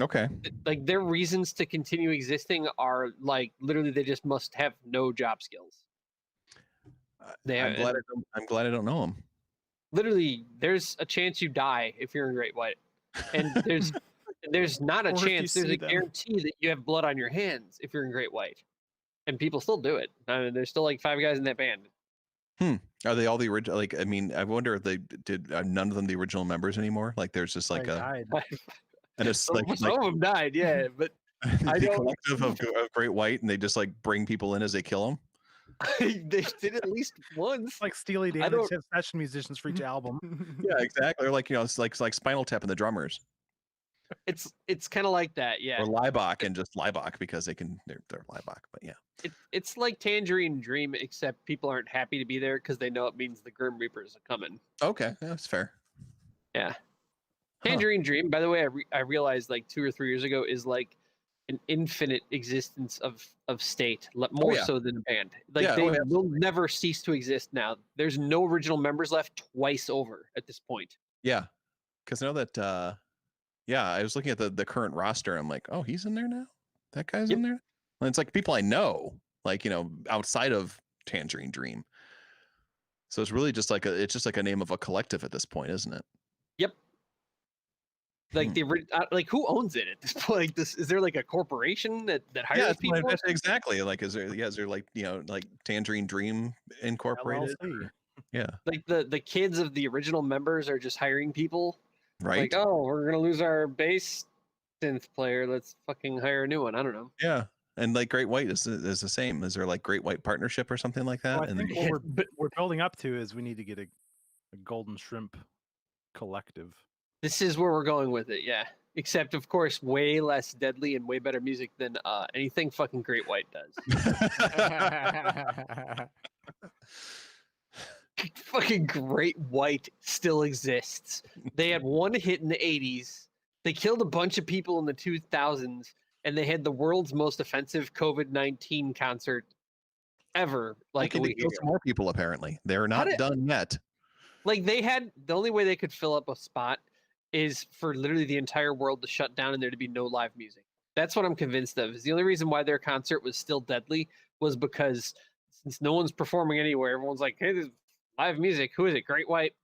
Okay. Like, their reasons to continue existing are like literally they just must have no job skills. They I'm have- glad I don't know him. Literally, there's a chance you die if you're in Great White, and there's not a Or if you chance. There's see a them. guarantee that you have blood on your hands if you're in Great White, and people still do it. I mean, there's still like 5 guys in that band. Are they all the original? Like, I mean, I wonder if they did none of them the original members anymore. Like, there's just like They a died. and it's Some, like some of them died, yeah, but I the don't- collective of Great White, and they just like bring people in as they kill them. they did at least once. It's like Steely I Dan don't- and session musicians for each album. Yeah, exactly. Or like it's like Spinal Tap and the drummers, It's kind of like that, yeah. or Liebach and just Liebach because they're Liebach. But yeah, It's like Tangerine Dream, except people aren't happy to be there because they know it means the Grim Reapers are coming. okay, that's fair. Yeah. Huh. Tangerine Dream, by the way, I realized like 2 or 3 years ago, is like an infinite existence of state, more yeah. so than a band. Like, Yeah, they oh, yeah. will never cease to exist now. There's no original members left twice over at this point. Yeah, because I know that. Yeah, I was looking at the current roster. I'm like, oh, he's in there now. That guy's Yep. in there. And it's like people I know, like outside of Tangerine Dream. So it's really just like a name of a collective at this point, isn't it? Like like who owns it at this point? Like, is there like a corporation that hires Yeah, people? exactly. Like, is there like like Tangerine Dream Incorporated? LLC. Yeah, Like the kids of the original members are just hiring people. right. Like, oh, we're gonna lose our bass synth player. Let's fucking hire a new one. I don't know. Yeah, And like Great White is the same. Is there like Great White partnership or something like that? Well, I And think what we're building up to is we need to get a golden shrimp collective. This is where we're going with it, yeah. Except, of course, way less deadly and way better music than anything fucking Great White does. Fucking Great White still exists. They had one hit in the 80s. They killed a bunch of people in the 2000s, and they had the world's most offensive COVID-19 concert ever. Like okay, they killed some more people. Apparently, they're not done yet. Like they had the only way they could fill up a spot is for literally the entire world to shut down and there to be no live music. That's what I'm convinced of. Is the only reason why their concert was still deadly was because since no one's performing anywhere, everyone's like, "Hey, there's live music. Who is it? Great White?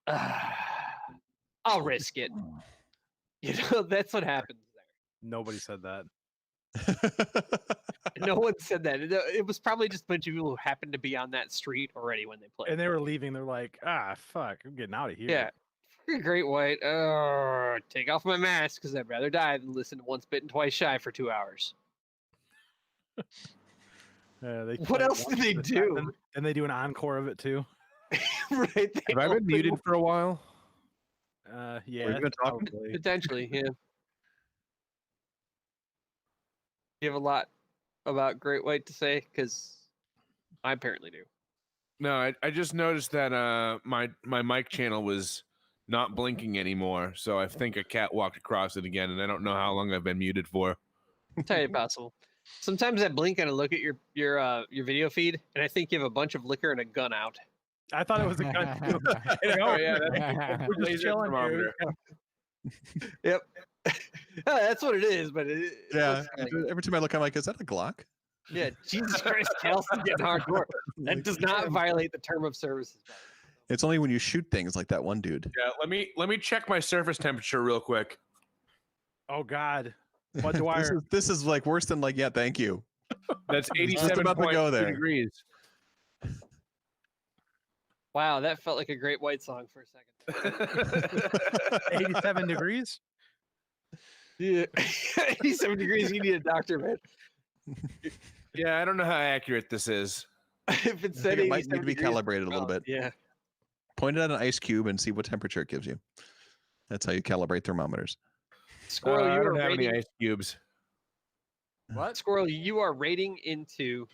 I'll risk it." You know, that's what happens there. Nobody said that. No one said that. It was probably just a bunch of people who happened to be on that street already when they played. And they were leaving. They're like, fuck, I'm getting out of here. Yeah. Great White. Take off my mask because I'd rather die than listen to Once Bitten, Twice Shy for 2 hours. What else do they do? And they do an encore of it too. Right. Have I been muted for a while? Yeah. Potentially, yeah. You have a lot about Great White to say? Because I apparently do. No, I just noticed that my mic channel was not blinking anymore, so I think a cat walked across it again, and I don't know how long I've been muted for. Entirely possible. Sometimes I blink and I look at your video feed, and I think you have a bunch of liquor and a gun out. I thought it was a gun too. Oh yeah, that's we're just chilling, dude. Yep. That's what it is, but yeah. Every time I look, I'm like, is that a Glock? Yeah, Jesus Christ, Kelsey getting hardcore. That does not violate the term of services. It's only when you shoot things like that one dude. Yeah, let me check my surface temperature real quick. Oh God, what do I? This is like worse than like, yeah, thank you. That's 87.2 degrees. Wow, that felt like a Great White song for a second. 87 degrees? Yeah, 87 degrees. You need a doctor, man. Yeah, I don't know how accurate this is. If it said it might need to be degrees, calibrated a little bit. Yeah. Point it at an ice cube and see what temperature it gives you. That's how you calibrate thermometers. Squirrel, I you don't are have any rating. ice cubes. What? Squirrel, you are rating into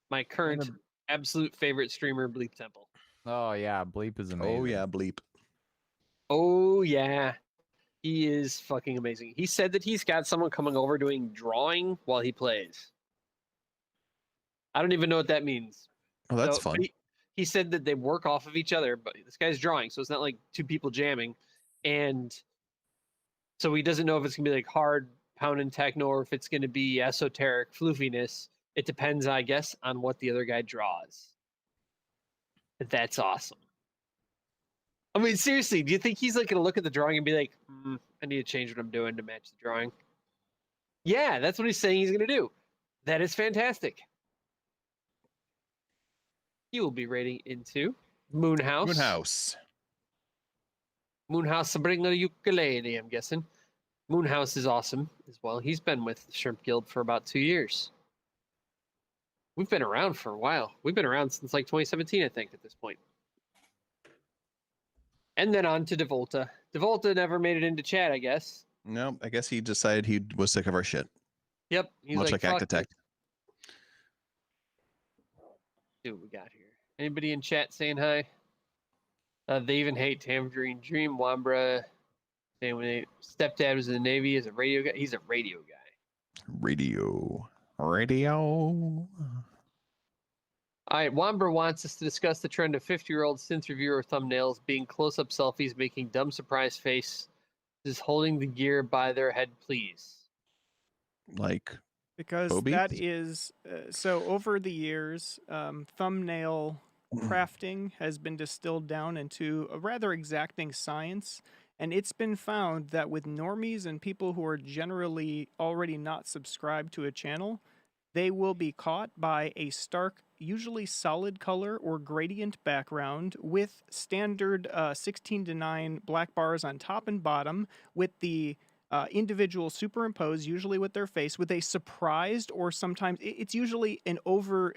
my current absolute favorite streamer, Bleep Temple. Oh yeah, Bleep is amazing. Oh yeah, Bleep. Oh yeah. He is fucking amazing. He said that he's got someone coming over doing drawing while he plays. I don't even know what that means. Oh, that's fun. He said that they work off of each other, but this guy's drawing, so it's not like two people jamming. And so he doesn't know if it's going to be like hard pounding techno or if it's going to be esoteric floofiness. It depends, I guess, on what the other guy draws. That's awesome. I mean, seriously, do you think he's like going to look at the drawing and be like, I need to change what I'm doing to match the drawing? Yeah, that's what he's saying he's going to do. That is fantastic. He will be rating into Moonhouse. Moonhouse bring a ukulele, I'm guessing. Moonhouse is awesome as well. He's been with the Shrimp Guild for about 2 years. We've been around for a while. We've been around since like 2017, I think, at this point. And then on to Devolta. Devolta never made it into chat, I guess. No, I guess he decided he was sick of our shit. Yep. He's Much like Act Detect. See what we got here. Anybody in chat saying hi? They even hate Tangerine Dream. Wambra saying when stepdad was in the Navy as a radio guy. He's a radio guy. Radio. All right, Wambra wants us to discuss the trend of 50-year-old synth reviewer thumbnails being close-up selfies, making dumb surprise face, just holding the gear by their head, please. Like, because Bobby? That is so over the years, thumbnail crafting has been distilled down into a rather exacting science, and it's been found that with normies and people who are generally already not subscribed to a channel, they will be caught by a stark, usually solid color or gradient background with standard 16:9 black bars on top and bottom with the individual superimposed, usually with their face, with a surprised, or sometimes it's usually an over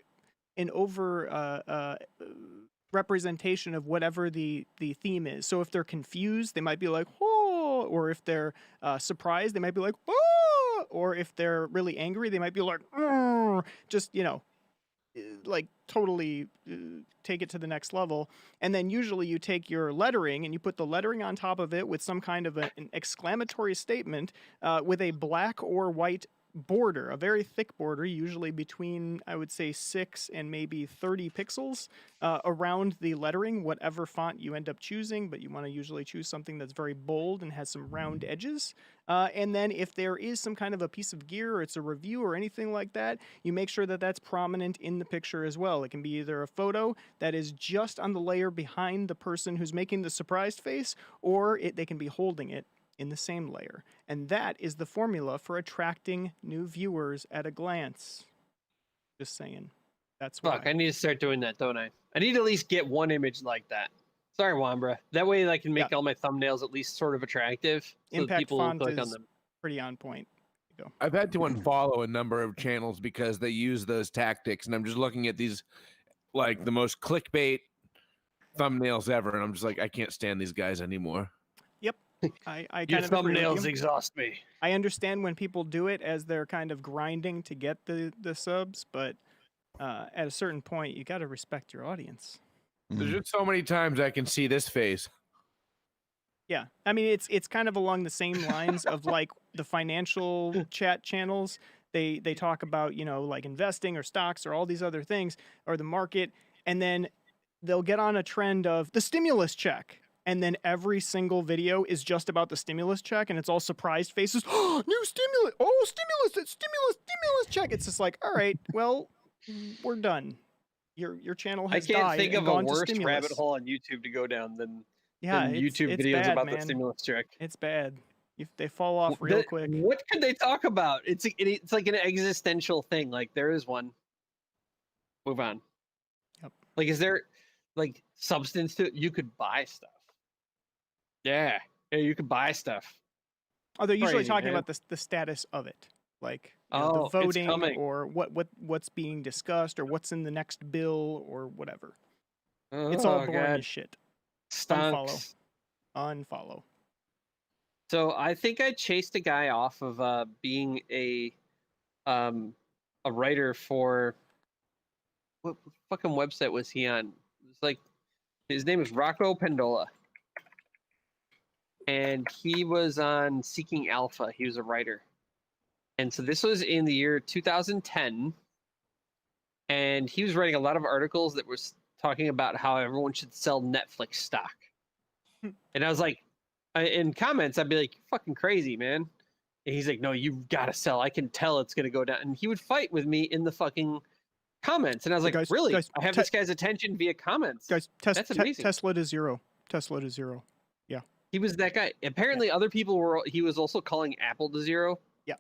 representation of whatever the theme is. So if they're confused, they might be like, oh, or if they're surprised, they might be like, oh, or if they're really angry, they might be like, just, like totally take it to the next level. And then usually you take your lettering and you put the lettering on top of it with some kind of an exclamatory statement with a black or white border, a very thick border, usually between, I would say, 6 and maybe 30 pixels around the lettering, whatever font you end up choosing, but you want to usually choose something that's very bold and has some round edges. And then if there is some kind of a piece of gear, or it's a review or anything like that, you make sure that that's prominent in the picture as well. It can be either a photo that is just on the layer behind the person who's making the surprised face, or they can be holding it in the same layer. And that is the formula for attracting new viewers at a glance. Just saying. That's why. Fuck, I need to start doing that, don't I? I need to at least get one image like that. Sorry, Wambra. That way I can make all my thumbnails at least sort of attractive, so Impact people will font click on is them. pretty on point. I've had to unfollow a number of channels because they use those tactics, and I'm just looking at these like the most clickbait thumbnails ever, and I'm just like, I can't stand these guys anymore. Yep. I Your kind of agree with thumbnails you. exhaust me. I understand when people do it as they're kind of grinding to get the subs, but at a certain point, you got to respect your audience. There's just so many times I can see this face. Yeah, I mean it's kind of along the same lines of like the financial chat channels. They talk about, like investing or stocks or all these other things, or the market, and then they'll get on a trend of the stimulus check. And then every single video is just about the stimulus check, and it's all surprised faces. Oh, new stimulus! Oh, stimulus check! It's just like, all right, well, we're done. Your channel has died. I can't think and of a gone to worse stimulus. rabbit hole on YouTube to go down than YouTube it's videos bad, about man. the stimulus check. It's bad. They fall off real quick. What could they talk about? It's like an existential thing. Like there is one. Move on. Yep. Like, is there like substance to it? You could buy stuff. Yeah, you could buy stuff. Oh, they're usually Crazy, talking man. about the status of it, like the It's voting coming. or what's being discussed or what's in the next bill or whatever. Oh, It's all boring God. as shit. Stonks. Unfollow. So I think I chased a guy off of being a writer for what fucking website was he on? It was like his name is Rocco Pendola. And he was on Seeking Alpha. He was a writer. And so this was in the year 2010. And he was writing a lot of articles that was talking about how everyone should sell Netflix stock. And I was like, in comments, I'd be like, you're fucking crazy, man. And he's like, no, you've got to sell. I can tell it's going to go down. And he would fight with me in the fucking comments. And I was like, Guys, really? guys, I have this guy's attention via comments. Guys, That's amazing. Tesla to zero. Tesla to zero. Yeah. He was that guy. Apparently, other people were. He was also calling Apple to zero. Yeah.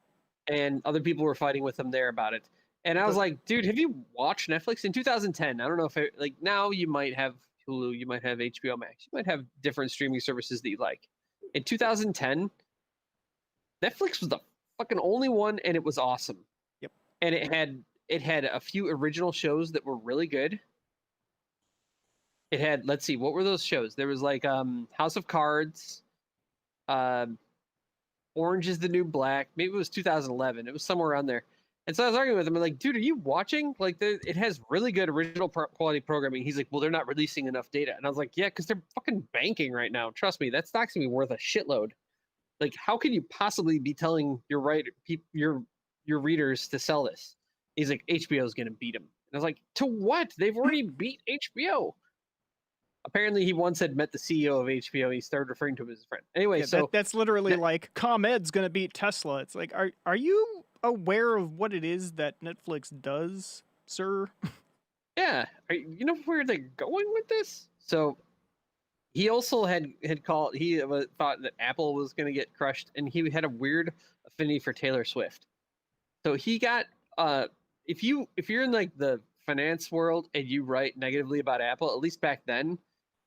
And other people were fighting with him there about it. And I was like, dude, have you watched Netflix in 2010? I don't know if like now you might have Hulu, you might have HBO Max, you might have different streaming services that you like. In 2010, Netflix was the fucking only one, and it was awesome. Yep. And it had a few original shows that were really good. It had, let's see, what were those shows? There was like House of Cards, Orange is the New Black. Maybe it was 2011. It was somewhere around there. And so I was arguing with him. I'm like, dude, are you watching? Like, it has really good original quality programming. He's like, well, they're not releasing enough data. And I was like, yeah, because they're fucking banking right now. Trust me, that stock's gonna be worth a shitload. Like, how could you possibly be telling your readers to sell this? He's like, HBO's gonna beat him. And I was like, to what? They've already beat HBO. Apparently, he once had met the CEO of HBO. He started referring to him as his friend. Anyway, Yeah, so that's literally like ComEd's gonna beat Tesla. It's like, are you aware of what it is that Netflix does, sir? yeah, you know where they're going with this? So he also had called. He thought that Apple was going to get crushed, and he had a weird affinity for Taylor Swift. So he got if you're in like the finance world and you write negatively about Apple, at least back then,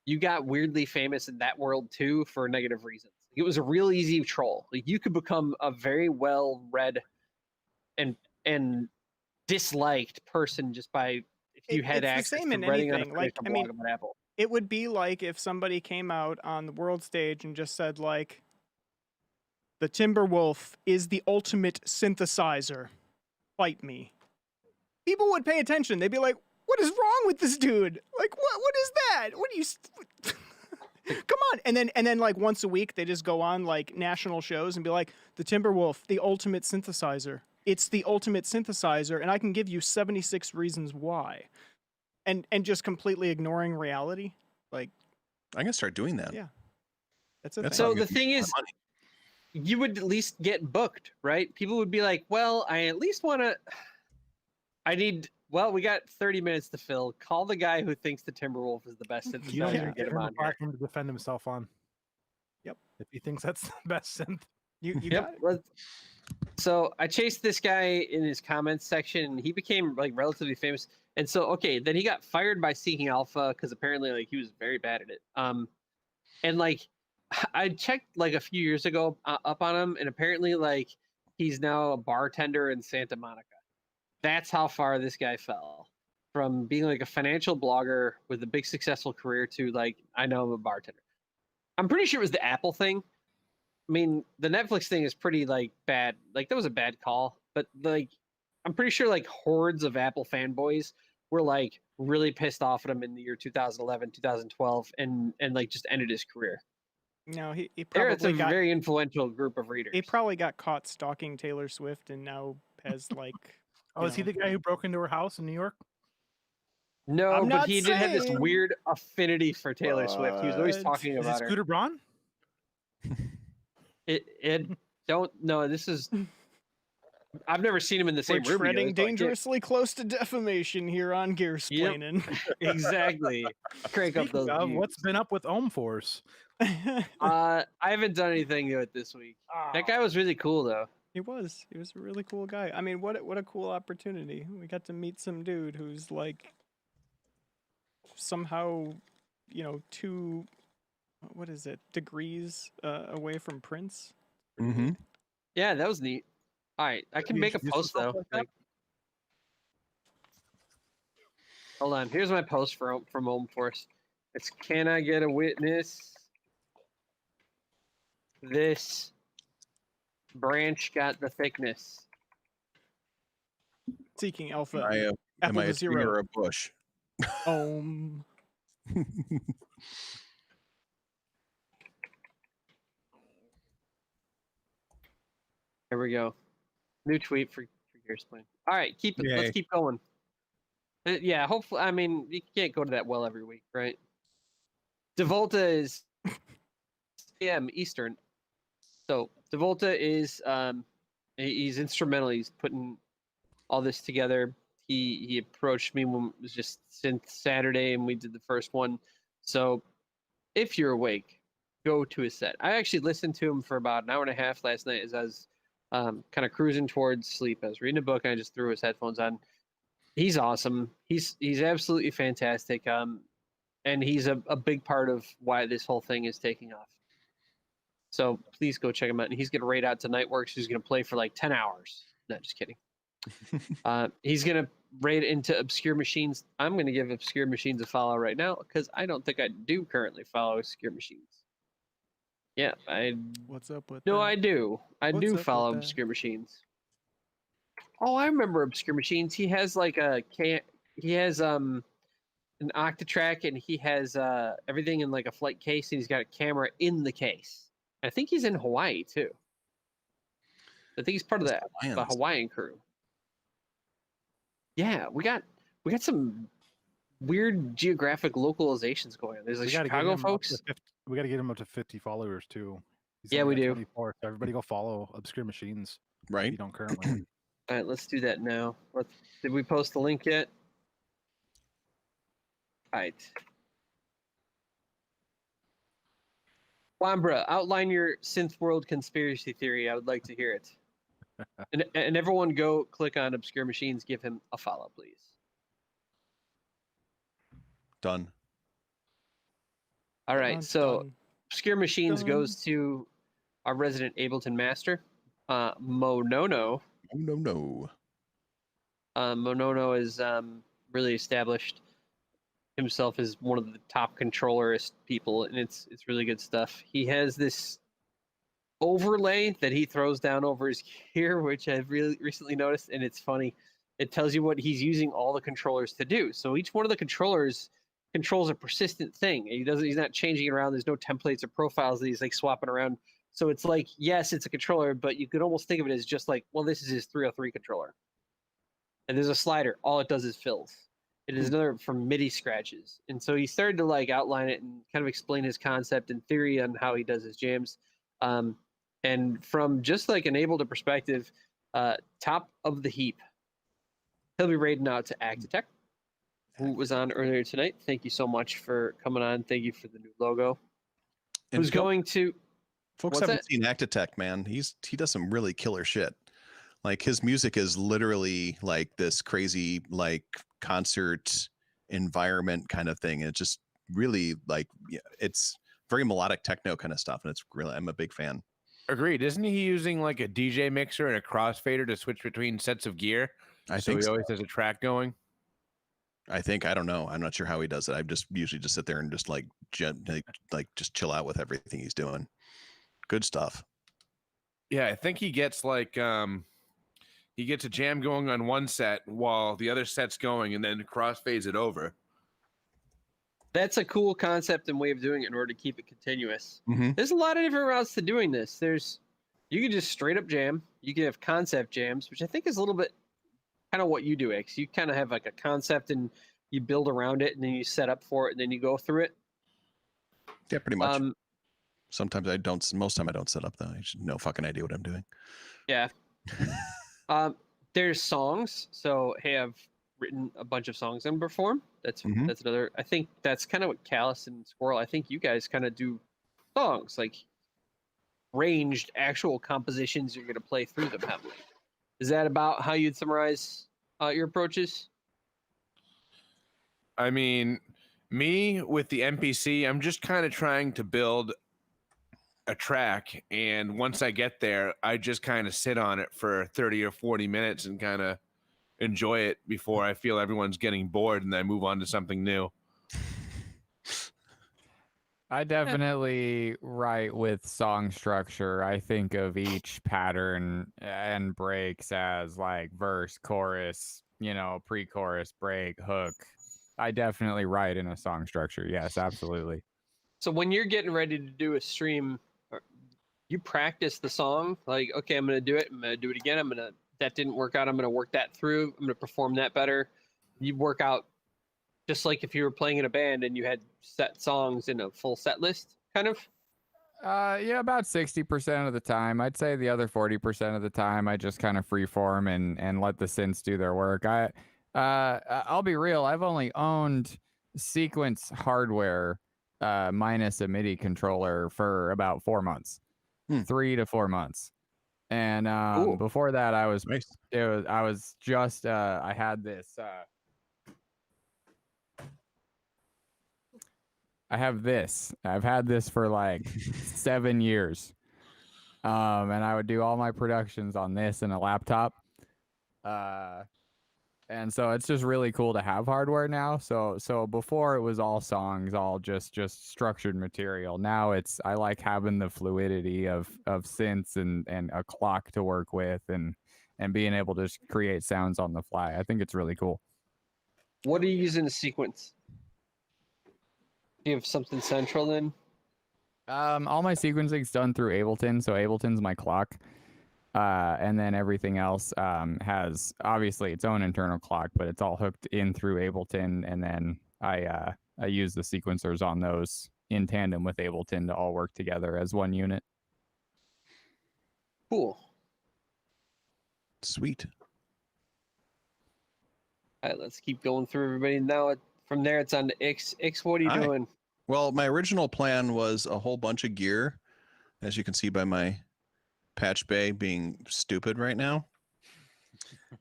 you got weirdly famous in that world too for negative reasons. It was a real easy troll. Like you could become a very well-read and disliked person just by if you had It's the access same to in writing on a anything. Like, traditional I mean, blog about Apple. it would be like if somebody came out on the world stage and just said like, the Timberwolf is the ultimate synthesizer. Fight me. People would pay attention. They'd be like, what is wrong with this dude? Like, what is that? What do you come on. And then like once a week they just go on like national shows and be like, the Timberwolf, the ultimate synthesizer. It's the ultimate synthesizer, and I can give you 76 reasons why. And just completely ignoring reality. Like, I'm gonna start doing that. yeah. That's a That's thing. So how the good thing you is, make you would at least get booked, right? People would be like, well, I at least want to. We got 30 minutes to fill. Call the guy who thinks the Timberwolf is the best synthesizer You don't need and to get give him him a on here. platform to defend himself on. Yep. If he thinks that's the best synth. You got Yep. it. So I chased this guy in his comments section, and he became like relatively famous. And so, okay, then he got fired by Seeking Alpha because apparently, like, he was very bad at it. And like, I checked like a few years ago up on him, and apparently, like, he's now a bartender in Santa Monica. That's how far this guy fell from being like a financial blogger with a big successful career to like, I know I'm a bartender. I'm pretty sure it was the Apple thing. I mean, the Netflix thing is pretty like bad. Like that was a bad call, but like I'm pretty sure like hordes of Apple fanboys were like really pissed off at him in the year 2011, 2012 and like just ended his career. No, he It's probably a got very influential group of readers. he probably got caught stalking Taylor Swift and now has like Oh, is he the guy who broke into her house in New York? No, I'm but not he did have this saying- weird affinity for Taylor Swift. He was always What? talking Is it about her. Scooter Braun? It don't no, this is I've never seen him in the We're same room. treading dangerously close to defamation here on Gear-Splaining. Exactly. Crank up those Speaking of, views. what's been up with Ohm Force? I haven't done anything to it this week. That guy was really cool though. He was a really cool guy. I mean, what a cool opportunity. We got to meet some dude who's like somehow, you know, 2 degrees away from Prince. Mm-hmm. Yeah, that was neat. All right, I can He make a introduced post himself though. like that? Like, hold on, here's my post from Home Force. It's can I get a witness? This branch got the thickness. Seeking Alpha. Am Apple I to a tree zero. or a bush? There we go. New tweet for Gear-Splaining. All right, Yay. let's keep going. Yeah, hopefully. I mean, you can't go to that well every week, right? Devolta is p.m. Eastern. So Devolta is he's instrumental. He's putting all this together. He approached me when it was just Synth Saturday, and we did the first one. So if you're awake, go to his set. I actually listened to him for about an hour and a half last night as I was kind of cruising towards sleep. I was reading a book and I just threw his headphones on. He's awesome. He's absolutely fantastic. And he's a big part of why this whole thing is taking off. So please go check him out. And he's gonna raid out to Nightworks, who's gonna play for like 10 hours. No, just kidding. He's gonna raid into Obscure Machines. I'm gonna give Obscure Machines a follow right now because I don't think I do currently follow Obscure Machines. Yeah, What's up with no, that? I do. I What's do up with follow that? Obscure Machines. Oh, I remember Obscure Machines. He has like he has an Octatrack and he has everything in like a flight case and he's got a camera in the case. I think he's in Hawaii too. I think he's part of the Hawaiian crew. Yeah, we got some weird geographic localizations going on. There's like Chicago folks. We got to get him up to 50 followers too. He's Yeah, only we at do. 24, so everybody go follow Obscure Machines. If Right? you don't currently. All right, let's do that now. Did we post the link yet? All right. Wambra, outline your synth world conspiracy theory. I would like to hear it. And everyone go click on Obscure Machines. Give him a follow, please. Done. All right, Dun, so dun. Obscure Machines Dun. goes to our resident Ableton master, Monono. Oh, no. Monono is really established himself as one of the top controllerist people, and it's really good stuff. He has this overlay that he throws down over his gear, which I've really recently noticed, and it's funny. It tells you what he's using all the controllers to do. So each one of the controllers controls a persistent thing. He's not changing it around. There's no templates or profiles that he's like swapping around. So it's like, yes, it's a controller, but you could almost think of it as just like, well, this is his 303 controller. And there's a slider. All it does is fills. It is another for MIDI scratches. And so he started to like outline it and kind of explain his concept and theory on how he does his jams. And from just like an Ableton perspective, top of the heap, he'll be raiding out to Actitech, who was on earlier tonight. Thank you so much for coming on. Thank you for the new logo. And Who's going to... Folks What's haven't that? seen Actitech, man. He does some really killer shit. Like his music is literally like this crazy like concert environment kind of thing. And it's just really like, yeah, it's very melodic techno kind of stuff. And it's really, I'm a big fan. Agreed. Isn't he using like a DJ mixer and a crossfader to switch between sets of gear? I So think he so. always has a track going. I don't know. I'm not sure how he does it. I just usually just sit there and just like just chill out with everything he's doing. Good stuff. Yeah, I think he gets like he gets a jam going on one set while the other set's going, and then crossfades it over. That's a cool concept and way of doing it in order to keep it continuous. Mm-hmm. There's a lot of different routes to doing this. You can just straight up jam. You can have concept jams, which I think is a little bit kind of what you do, X. You kind of have like a concept and you build around it and then you set up for it and then you go through it. Yeah, pretty much. Sometimes I don't. Most time I don't set up though. I have no fucking idea what I'm doing. Yeah. There's songs. So hey, I've written a bunch of songs and perform. That's another. I think that's kind of what Callus and Squirrel. I think you guys kind of do songs like ranged actual compositions. You're gonna play through them heavily. Is that about how you'd summarize your approaches? I mean, me with the MPC, I'm just kind of trying to build a track, and once I get there, I just kind of sit on it for 30 or 40 minutes and kind of enjoy it before I feel everyone's getting bored, and then I move on to something new. I definitely write with song structure. I think of each pattern and breaks as like verse, chorus, pre-chorus, break, hook. I definitely write in a song structure. Yes, absolutely. So when you're getting ready to do a stream, you practice the song like, okay, I'm going to do it. I'm going to do it again. That didn't work out. I'm going to work that through. I'm going to perform that better. You work out just like if you were playing in a band and you had set songs in a full set list, kind of. Yeah, about 60% of the time. I'd say the other 40% of the time, I just kind of freeform and let the synths do their work. I'll be real. I've only owned Sequence hardware minus a MIDI controller for about 4 months, 3 to 4 months. And before that, I was nice. I had this. I have this. I've had this for like 7 years. And I would do all my productions on this and a laptop. And so it's just really cool to have hardware now. So before it was all songs, all just structured material. Now I like having the fluidity of synths and a clock to work with and being able to just create sounds on the fly. I think it's really cool. What are you using to sequence? Do you have something central then? All my sequencing's done through Ableton, so Ableton's my clock. And then everything else has obviously its own internal clock, but it's all hooked in through Ableton, and then I use the sequencers on those in tandem with Ableton to all work together as one unit. Cool. Sweet. All right, let's keep going through everybody. Now from there, it's on to X. X, what are you doing? Well, my original plan was a whole bunch of gear, as you can see by my patch bay being stupid right now.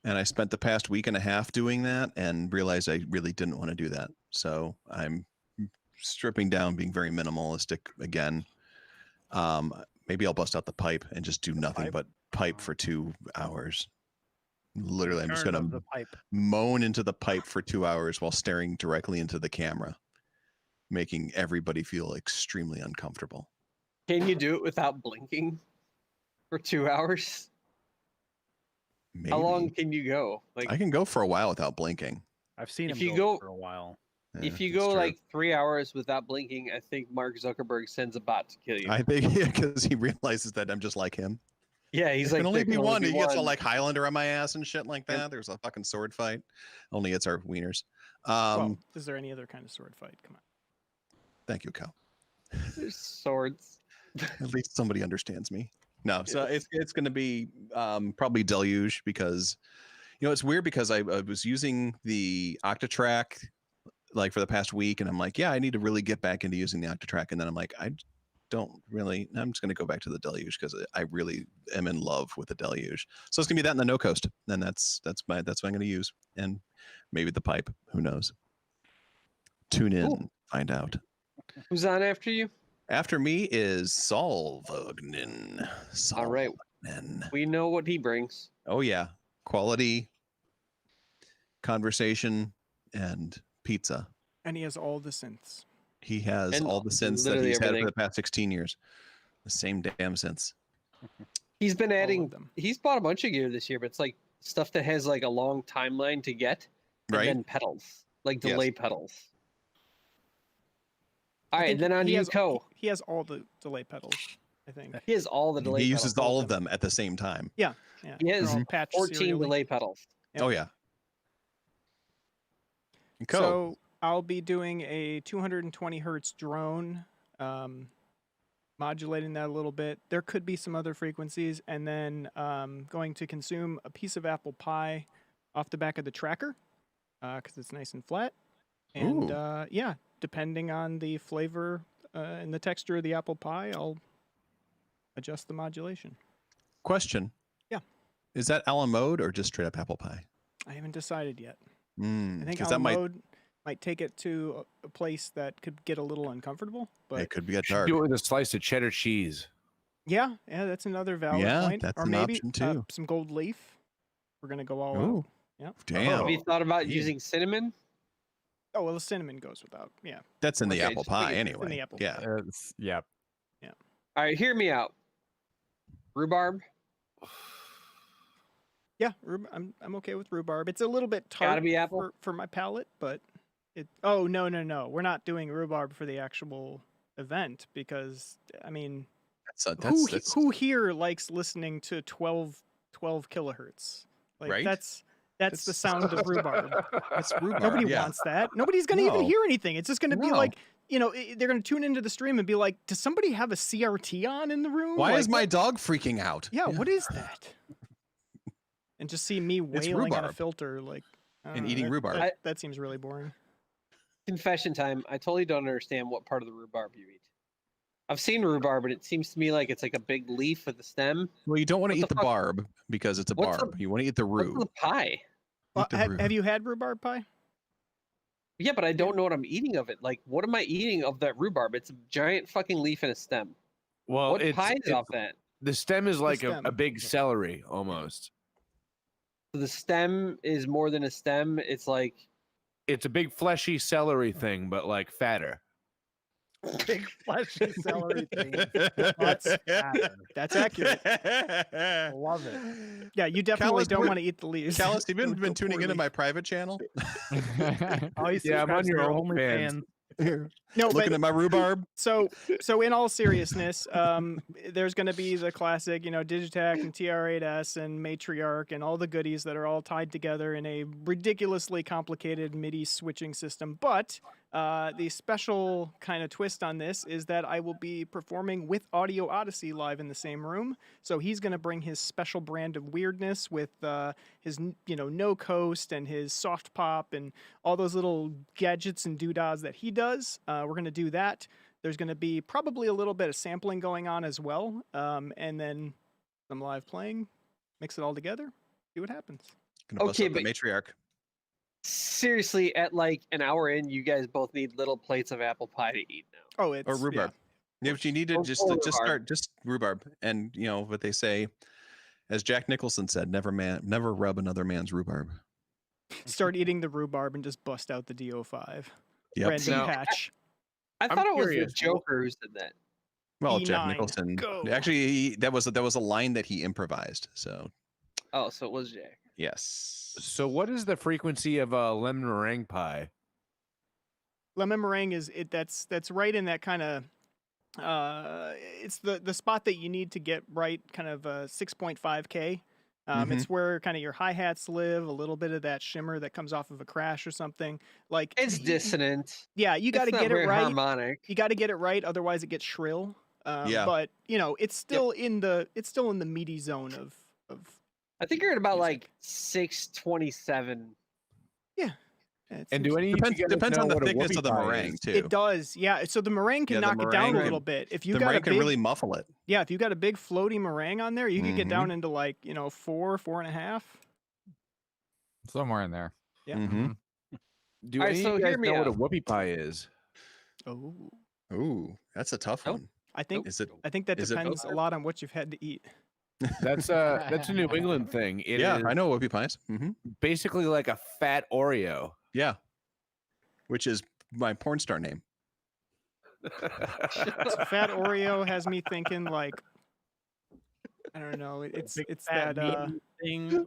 And I spent the past week and a half doing that and realized I really didn't want to do that. So I'm stripping down, being very minimalistic again. Maybe I'll bust out the pipe and just do nothing but pipe for 2 hours. Literally, I'm just Return gonna of the pipe. moan into the pipe for 2 hours while staring directly into the camera, making everybody feel extremely uncomfortable. Can you do it without blinking for 2 hours? Maybe. How long can you go? Like, I can go for a while without blinking. I've seen if him you go go- for a while. if Yeah, you it's go true. like 3 hours without blinking, I think Mark Zuckerberg sends a bot to kill you. I think because he realizes that I'm just like him. Yeah, he's There like, can only there be can one. be He gets all one. like Highlander on my ass and shit like that. Yep. There's a fucking sword fight. Only it's our wieners. Well, is there any other kind of sword fight? Come on. Thank you, Cal. There's swords. At least somebody understands me. No, so it's going to be probably Deluge because, it's weird because I was using the Octatrack like for the past week, and I'm like, yeah, I need to really get back into using the Octatrack, and then I'm like, I'm just going to go back to the Deluge because I really am in love with the Deluge. So it's going to be that in the No Coast, and that's what I'm going to use, and maybe the pipe. Who knows? Tune in, Cool. find out. Who's on after you? After me is Solvognin. All right. We know what he brings. Oh yeah, quality, conversation, and pizza. And he has all the synths. He has And all the synths that literally he's had everything. for the past 16 years. The same damn synths. He's been All adding. of them. He's bought a bunch of gear this year, but it's like stuff that has like a long timeline to get, and Right? then pedals, like Yes. delay pedals. All I right, think then on he you, has, Co. He has all the delay pedals, I think. He has all the delay. He pedals, uses all of them at the same time. Yeah. He they're has all patched 14 serially. delay pedals. Yep. Oh yeah. Cool. So I'll be doing a 220 hertz drone, modulating that a little bit. There could be some other frequencies, and then going to consume a piece of apple pie off the back of the tracker because it's nice and flat. And yeah, depending on the flavor and the texture of the apple pie, I'll adjust the modulation. Question. Yeah. Is that a la mode or just straight up apple pie? I haven't decided yet. I think 'cause our that might mode might take it to a place that could get a little uncomfortable, but it could be a Should dark. do it with a slice of cheddar cheese. yeah, that's another valid Yeah, point. that's or an maybe option too. some gold leaf. We're gonna go all Ooh. out. Yeah. Damn. Have you thought about Yeah. using cinnamon? Oh well, the cinnamon goes without. Yeah. That's in the Okay, apple just make pie it- anyway. in the apple yeah. pie. Yep. All right, hear me out. Rhubarb. Yeah, I'm okay with rhubarb. It's a little bit tart Gotta be apple? for my palate, but it. Oh no. We're not doing rhubarb for the actual event because I mean, who here likes listening to 12 kilohertz? Like Right? that's the sound of rhubarb. That's rhubarb. Nobody yeah. wants that. Nobody's going to even No. hear anything. It's just going to be No. like, they're going to tune into the stream and be like, does somebody have a CRT on in the room? Why Like, is my dog freaking out? Yeah, what is that? And just see me wailing on a rhubarb. filter like I don't And know, eating rhubarb. That seems really boring. Confession time. I totally don't understand what part of the rhubarb you eat. I've seen rhubarb, and it seems to me like it's like a big leaf with a stem. Well, you don't want to What eat the the fuck? barb because it's a What's the- barb. You want to eat the What's rue. the pie? Well, the have you had rhubarb pie? Yeah, but I don't know what I'm eating of it. Like, what am I eating of that rhubarb? It's a giant fucking leaf and a stem. Well, What pie is off that? The stem is like stem. a big celery almost. So the stem is more than a stem. It's like It's a big fleshy celery thing, but like fatter. Big fleshy celery thing. That's accurate. Love it. Yeah, you definitely Callus, don't we're- want to eat the leaves. Callus, you've It would been go tuning into poorly. my private channel, Oh, you Yeah, I'm on subscribes to your their OnlyFans. No, looking but at my rhubarb. so in all seriousness, there's going to be the classic, Digitech and TR8S and Matriarch and all the goodies that are all tied together in a ridiculously complicated MIDI switching system. But the special kind of twist on this is that I will be performing with Audio Odyssey live in the same room. So he's going to bring his special brand of weirdness with his, no coast and his soft pop and all those little gadgets and doodads that he does. We're going to do that. There's going to be probably a little bit of sampling going on as well. And then some live playing, mix it all together, see what happens. Gonna bust Okay, out the but- matriarch. seriously, at like an hour in, you guys both need little plates of apple pie to eat now. Oh, it's Or rhubarb. Yeah, but you need to Or just rhubarb. start just rhubarb, and you know what they say, as Jack Nicholson said, never rub another man's rhubarb. Start eating the rhubarb and just bust out the DO5. Yep. Random Now- patch. I I'm thought it was curious, the Joker who said that. Well, Jack E9, Nicholson. go. Actually, that was a line that he improvised. So Oh, so it was Jack. yes. So what is the frequency of a lemon meringue pie? Lemon meringue is it. That's right in that kind of. It's the spot that you need to get right, kind of 6.5K. It's where kind of your hi-hats live, a little bit of that shimmer that comes off of a crash or something. Like It's dissonant. Yeah, you got to It's not get it very right. harmonic. You got to get it right, otherwise it gets shrill. Yeah. But you know, it's still in the meaty zone of. I think you're at about music. like 627. And do any of you guys Depends know on the what a thickness whoopie of the pie meringue is? too. It does, yeah. So the meringue can Yeah, the knock it down a meringue little can- bit. If you The got a meringue big, can really muffle it. yeah, if you got a big floaty meringue on there, you could get Mhm. down into like 4.5. Somewhere in there. Yeah. Mhm. Do All right, any so of you hear guys me know what a out. whoopie pie is? Oh, Ooh, that's a tough Nope. one. I think Is it? that is it- depends a lot on what you've had to eat. That's a New England thing. It Yeah, is I know whoopie pies. basically like a fat Oreo. Yeah, which is my porn star name. So fat Oreo has me thinking like, I don't know. It's Big it's fat that meaty thing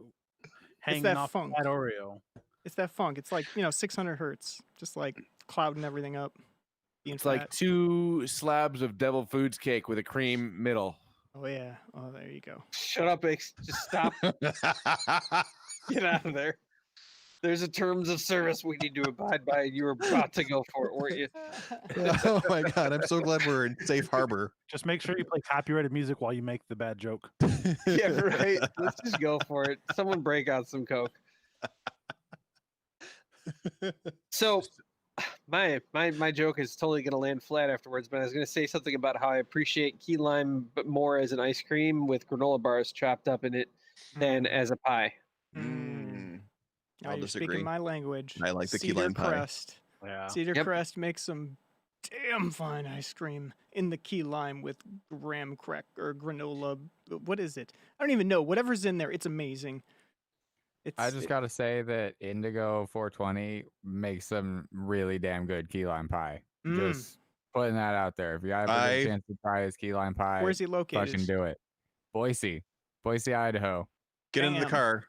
hanging that off funk. that Oreo. it's that funk. It's like 600 hertz, just like clouding everything up. Being It's like fat. 2 slabs of devil foods cake with a cream middle. Oh yeah. Oh, there you go. Shut up, Ix. Just stop. Get out of there. There's a terms of service we need to abide by. You were about to go for it, weren't you? Oh my god, I'm so glad we're in safe harbor. Just make sure you play copyrighted music while you make the bad joke. Yeah, right. Let's just go for it. Someone break out some coke. So my joke is totally gonna land flat afterwards, but I was gonna say something about how I appreciate key lime but more as an ice cream with granola bars chopped up in it than as a pie. Now I'll you're disagree. speaking my language. I like the key Cedar lime pie. Crest. Yeah. Cedar Yep. Crest makes some damn fine ice cream in the key lime with graham crack or granola. What is it? I don't even know. Whatever's in there, it's amazing. I just got to say that Indigo 420 makes some really damn good key lime pie. Just putting that out there. If you ever get a chance to try his key lime pie, Where's he located? fucking do it. Boise, Idaho. Get into the Bam. car.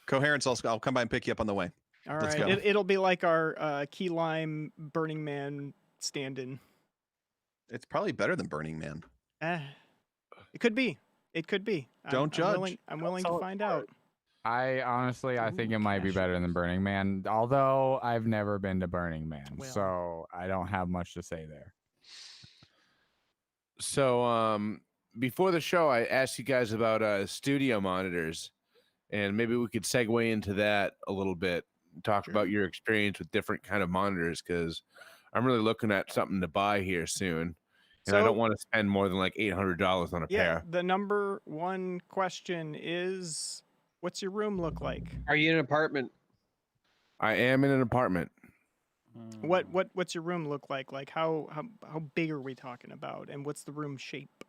Coherence, I'll come by and pick you up on the way. All Let's right. go. It'll be like our key lime Burning Man stand-in. It's probably better than Burning Man. It could be. It could be. Don't judge. I'm willing sell to it find for out. I honestly, I think Ooh, it might be cash. better than Burning Man, although I've never been to Burning Man, Well. so I don't have much to say there. So before the show, I asked you guys about studio monitors, and maybe we could segue into that a little bit. Talk Sure. about your experience with different kind of monitors, because I'm really looking at something to buy here soon, and I So- don't want to spend more than like $800 on a Yeah. pair. The number one question is, what's your room look like? Are you in an apartment? I am in an apartment. What's your room look like? Like how big are we talking about, and what's the room shape?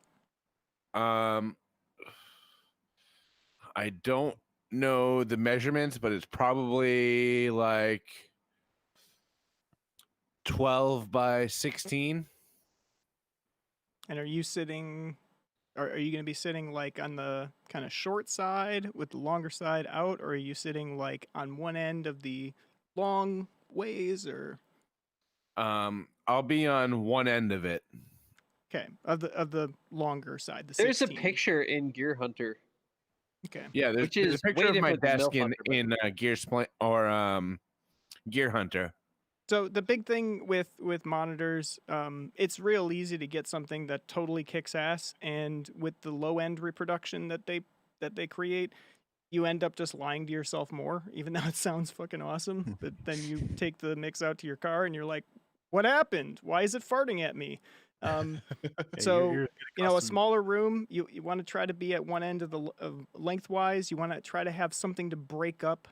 I don't know the measurements, but it's probably like 12 by 16. And are you sitting? Are you going to be sitting like on the kind of short side with the longer side out, or are you sitting like on one end of the long ways, or I'll be on one end of it. okay, of the longer side? The There's 16. a picture in Gear Hunter. Okay. Yeah, there's, Which there's is a picture way of my different than desk Milf in Hunter, but- in Gear-Splaining or Gear Hunter. So the big thing with monitors, it's real easy to get something that totally kicks ass, and with the low end reproduction that they create, you end up just lying to yourself more, even though it sounds fucking awesome. But then you take the mix out to your car, and you're like, "What happened? Why is it farting at me?" So you're you know, a accustomed- smaller room, you want to try to be at one end of the lengthwise. You want to try to have something to break up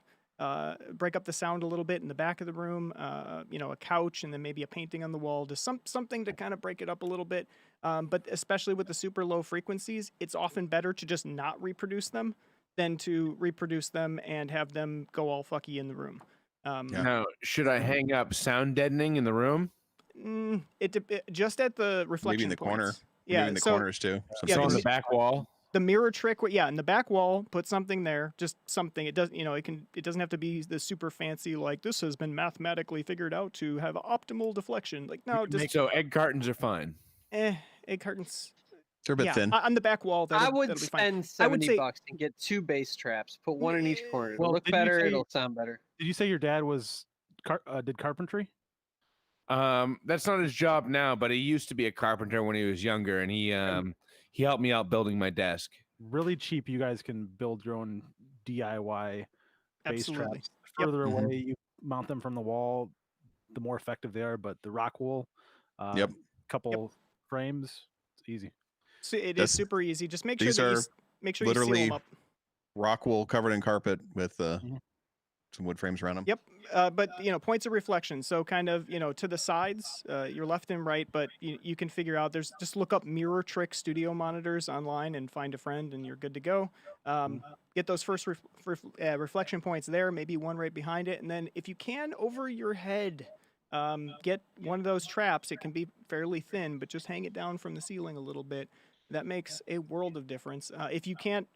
break up the sound a little bit in the back of the room. A couch and then maybe a painting on the wall, just something to kind of break it up a little bit. But especially with the super low frequencies, it's often better to just not reproduce them than to reproduce them and have them go all fucky in the room. Now, should I hang up sound deadening in the room? Just at the reflection Maybe in the corner. points. Yeah, Maybe in the corners too. So on the back wall. The mirror trick, in the back wall, put something there, just something. It does, it doesn't have to be the super fancy like this has been mathematically figured out to have optimal deflection. Like no, just so egg cartons are fine. Egg cartons. They're a bit thin. On the back wall. I would that'll be fine. spend $70 and get 2 bass traps. Put one in each corner. It'll look better. It'll sound better. Did you say your dad was did carpentry? That's not his job now, but he used to be a carpenter when he was younger, and he helped me out building my desk. Really cheap. You guys can build your own DIY bass Absolutely. traps. The further away you mount them from the wall, the more effective they are. But the rock wool, couple frames, it's easy. So it is super easy. Just make sure These that are you seal literally them up. rock wool covered in carpet with some wood frames around them. Yep. But points of reflection. So kind of to the sides, your left and right. But you can figure out. Just look up mirror trick studio monitors online and find a friend, and you're good to go. Get those first reflection points there. Maybe one right behind it, and then if you can, over your head, get one of those traps. It can be fairly thin, but just hang it down from the ceiling a little bit. That makes a world of difference. If you can't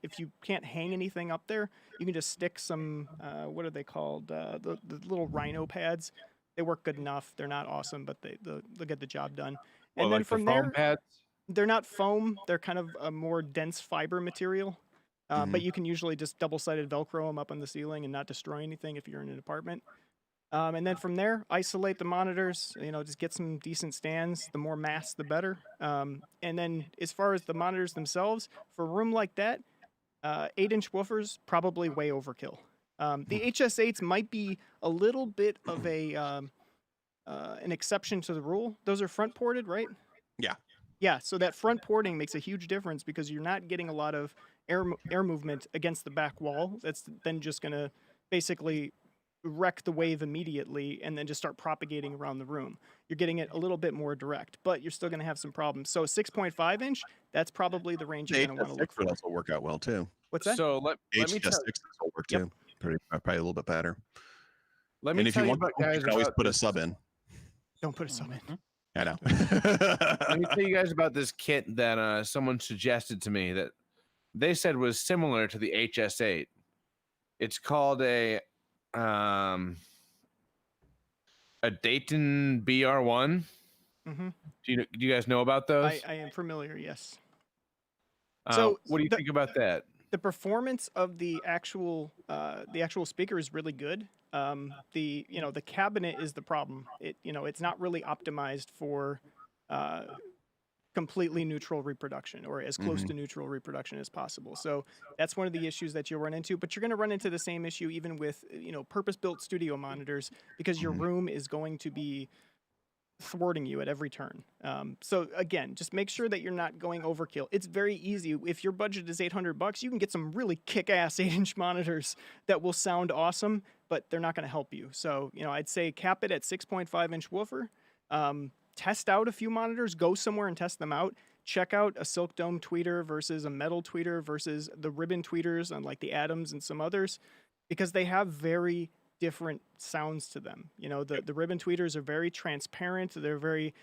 hang anything up there, you can just stick some what are they called? The little rhino pads. They work good enough. They're not awesome, but they'll get the job done. And then like from the foam there, pads? they're not foam. They're kind of a more dense fiber material. But you can usually just double-sided Velcro them up on the ceiling and not destroy anything if you're in an apartment. And then from there, isolate the monitors, just get some decent stands. The more mass, the better. And then as far as the monitors themselves, for a room like that, 8-inch woofers, probably way overkill. The HS8s might be a little bit of an exception to the rule. Those are front ported, right? Yeah. Yeah, so that front porting makes a huge difference because you're not getting a lot of air movement against the back wall. That's then just going to basically wreck the wave immediately and then just start propagating around the room. You're getting it a little bit more direct, but you're still going to have some problems. So 6.5 inch, that's probably the range you're going to want to look for. Would also work out well too. What's that? So let me tell HS6 will work too. Probably a little bit better. Let me And if tell you you want, guys you can always about put a this- sub in. Don't put a sub in. I know. Let me tell you guys about this kit that someone suggested to me that they said was similar to the HS8. It's called a Dayton BR1. Mm-hmm. Do you guys know about those? I am familiar, yes. So what do you think about that? The performance of the actual speaker is really good. The cabinet is the problem. It's not really optimized for completely neutral reproduction or as close to neutral reproduction as possible. So that's one of the issues that you'll run into, but you're going to run into the same issue even with purpose-built studio monitors because your room is going to be thwarting you at every turn. So again, just make sure that you're not going overkill. It's very easy. If your budget is $800, you can get some really kick-ass 8-inch monitors that will sound awesome, but they're not going to help you. So, I'd say cap it at 6.5-inch woofer. Test out a few monitors, go somewhere and test them out. Check out a silk dome tweeter versus a metal tweeter versus the ribbon tweeters on like the Atoms and some others, because they have very different sounds to them. The ribbon tweeters are very transparent. They're very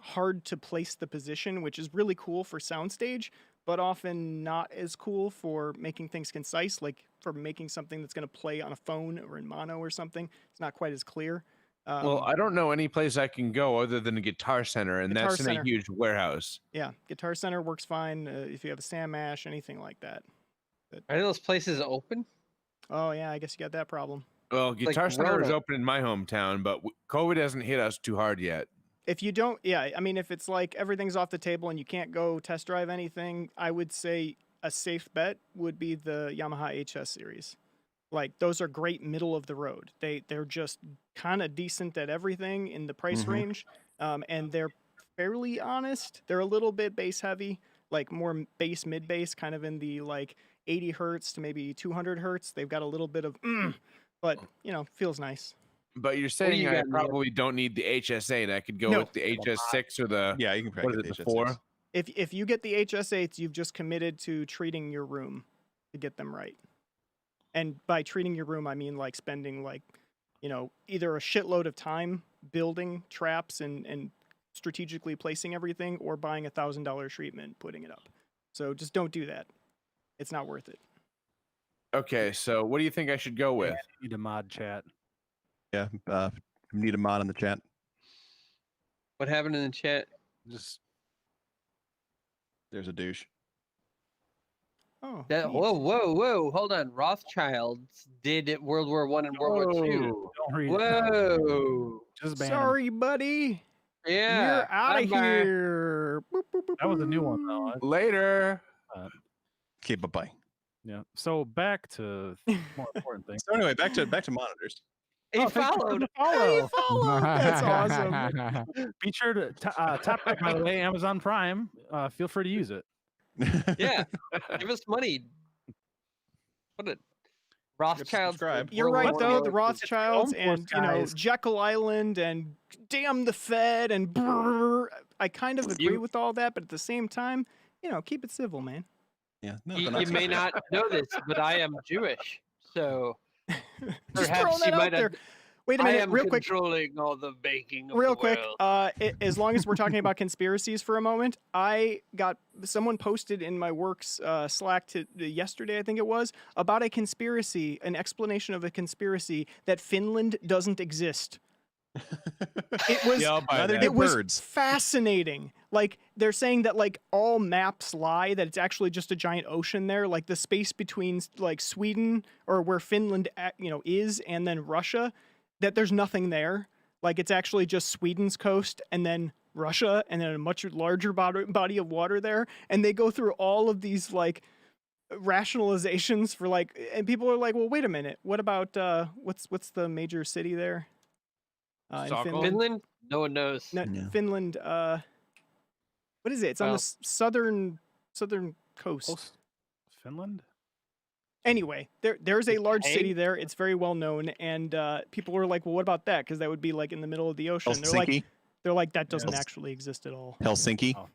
hard to place the position, which is really cool for soundstage, but often not as cool for making things concise, like for making something that's going to play on a phone or in mono or something. It's not quite as clear. Well, I don't know any place I can go other than a Guitar Center, and Guitar that's Center. in a huge warehouse. Yeah, Guitar Center works fine if you have a Sam Ash, anything like that. Are those places open? Oh, yeah, I guess you got that problem. Well, Guitar Center is Rona. open in my hometown, but COVID hasn't hit us too hard yet. If you don't, if it's like everything's off the table and you can't go test drive anything, I would say a safe bet would be the Yamaha HS series. Those are great middle of the road. They're just kind of decent at everything in the price range, and they're fairly honest. They're a little bit bass heavy, more bass, mid bass, kind of in the 80 hertz to maybe 200 hertz. They've got a little bit of but feels nice. But you're saying you I got, Neil? probably don't need the HS8. I could go No. with the HS6 or the Yeah, you can what probably is get it, the the 4? HS6. If you get the HS8s, you've just committed to treating your room to get them right. And by treating your room, I mean like spending like, either a shitload of time building traps and strategically placing everything, or buying $1,000 treatment, putting it up. So just don't do that. It's not worth it. Okay, so what do you think I should go with? Need a mod chat. Yeah, need a mod in the chat. What happened in the chat? Just There's a douche. Oh, That neat. whoa! Hold on. Rothschilds did it World War I and World War II. don't read it. Whoa! Just ban 'em. Sorry, buddy. Yeah. You're out of bye-bye. here. Boop, boop, boop, That was a new one boop. though. Later. Okay, bye. Yeah. So back to more important things. So anyway, back to monitors. He Oh, thank you for followed. the Hey, follow. follow. That's awesome. Be sure to top right, by the way, Amazon Prime. Feel free to use it. Yeah. Give us money. What a Rothschilds. subscribe. You're World right War though. I. The Rothschilds Home Force and guys. Jekyll Island and damn the Fed and brrr. I kind of agree with all that, but at the same time, keep it civil, man. Yeah, no, You they're may so not know this, but I am Jewish, so Just perhaps throwing that you out might there. have. Wait a I minute, am real quick. controlling all the banking of Real the quick, world. as long as we're talking about conspiracies for a moment, I got someone posted in my work's Slack yesterday, I think it was, about a conspiracy, an explanation of a conspiracy that Finland doesn't exist. It was Yeah, I'll buy Neither that. do it was birds. fascinating. Like they're saying that like all maps lie, that it's actually just a giant ocean there, like the space between like Sweden or where Finland is and then Russia, that there's nothing there. Like it's actually just Sweden's coast and then Russia and then a much larger body of water there, and they go through all of these like rationalizations for like, and people are like, well, wait a minute, what about what's the major city there? In Stockholm? Finland? No one knows. No, Yeah. Finland. What is it? It's on the Well- southern coast. Post Finland. Anyway, there's a large Okay. city there. It's very well known, and people were like, "Well, what about that? Because that would be like in the middle of the ocean." Helsinki. They're like, that doesn't Yes. actually exist at all. Helsinki. Oh.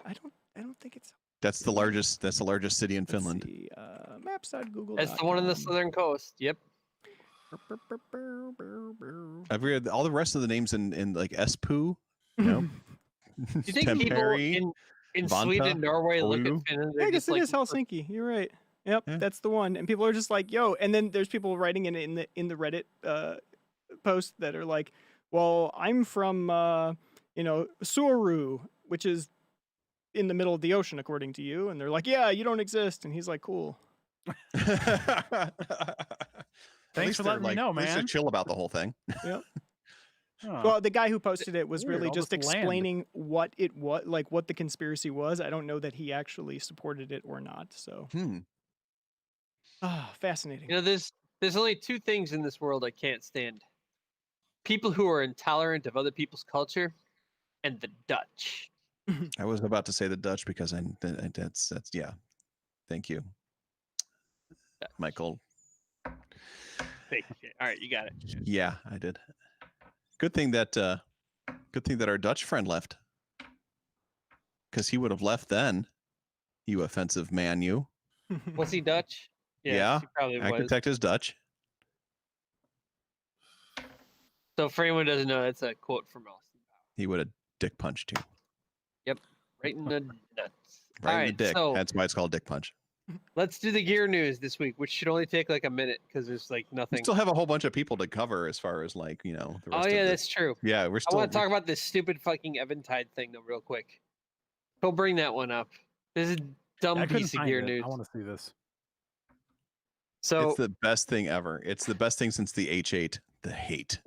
I don't think it's. That's the largest. That's the largest city in Finland. Maps.google. That's the one on the southern coast. Yep. I've read all the rest of the names in like Espoo. No. Do you think people Temperi, in Vanta, Sweden, Norway look Oulu. at Finland? Yeah, they're I guess just it is like, Helsinki. You're right. Yep, Yeah. that's the one. And people are just like, "Yo!" And then there's people writing in the Reddit post that are like, "Well, I'm from Suru, which is in the middle of the ocean, according to you." And they're like, "Yeah, you don't exist." And he's like, "Cool." Thanks for letting me know, At least they're man. chill about the whole thing. Oh. Well, the guy who posted it was Weird, really all just this land. explaining what it was, like what the conspiracy was. I don't know that he actually supported it or not. So, fascinating. You know, there's only two things in this world I can't stand: people who are intolerant of other people's culture, and the Dutch. I was about to say the Dutch because that's yeah. Thank you, Dutch. Michael. Fake shit. All right, you got it. Yeah, I did. Good thing that our Dutch friend left, because he would have left then. You offensive man, you. Was he Dutch? Yeah, he probably was. Architect is Dutch. So for anyone who doesn't know, that's a quote from Austin Powers. He would have dick punched you Right in the nuts. right All in right, the dick. so That's why it's called dick punch. let's do the gear news this week, which should only take like a minute because there's like We nothing. still have a whole bunch of people to cover as far as like the rest Oh of yeah, the- that's true. yeah. We're I still want to talk about this stupid fucking Eventide thing though, real quick. Go bring that one up. This is a dumb I couldn't piece of find gear it. news. I want to see this. So It's the best thing ever. It's the best thing since the H8. The hate.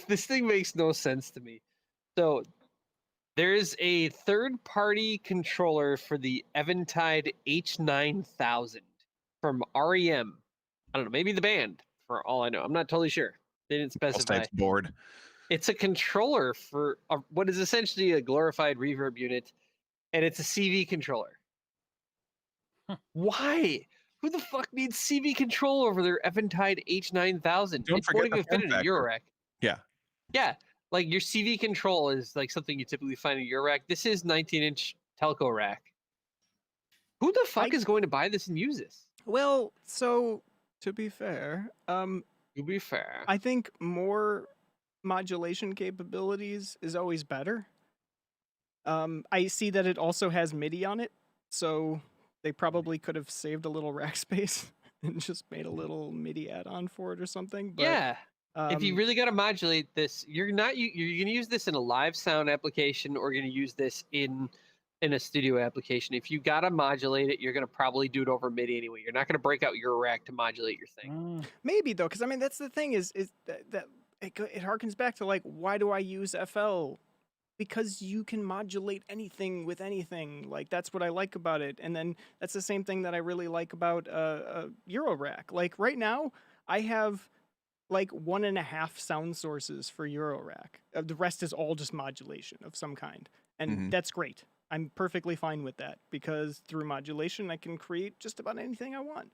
this thing makes no sense to me. So there is a third-party controller for the Eventide H9000 from REM. I don't know, maybe the band, for all I know. I'm not totally sure. They didn't specify. Types board. It's a controller for what is essentially a glorified reverb unit, and it's a CV controller. Why? Who the fuck needs CV control over their Eventide H9000? Don't It forget won't the even form fit in a factor. Eurorack. Yeah. Yeah, like your CV control is like something you typically find in a Eurorack. This is 19-inch telco rack. Who the fuck is going to buy this and use this? Well, so to be fair, To be fair, I think more modulation capabilities is always better. I see that it also has MIDI on it, so they probably could have saved a little rack space and just made a little MIDI add-on for it or something. But, yeah. If you really got to modulate this, you're going to use this in a live sound application, or you're going to use this in a studio application. If you got to modulate it, you're going to probably do it over MIDI anyway. You're not going to break out your rack to modulate your thing. maybe though, because I mean that's the thing is that it harkens back to like, why do I use FL? Because you can modulate anything with anything. Like, that's what I like about it. And then that's the same thing that I really like about Eurorack. Like right now, I have like 1.5 sound sources for Eurorack. The rest is all just modulation of some kind. And that's great. I'm perfectly fine with that, because through modulation, I can create just about anything I want.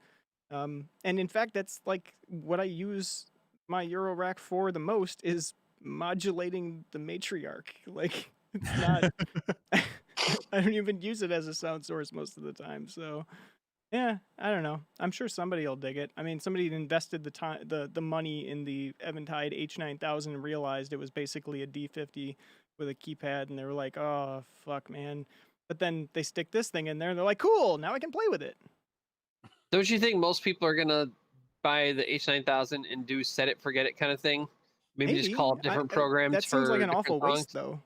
And in fact, that's like what I use my Eurorack for the most, is modulating the matriarch. Like, it's not I don't even use it as a sound source most of the time. So yeah, I don't know, I'm sure somebody will dig it. I mean, somebody invested the time, the money in the Eventide H9000 and realized it was basically a D50 with a keypad, and they were like, oh fuck man. But then they stick this thing in there and they're like, cool, now I can play with it. Don't you think most people are going to buy the H9000 and do set it forget it kind of thing? Maybe just call up different programs. That seems for like an awful different waste, though,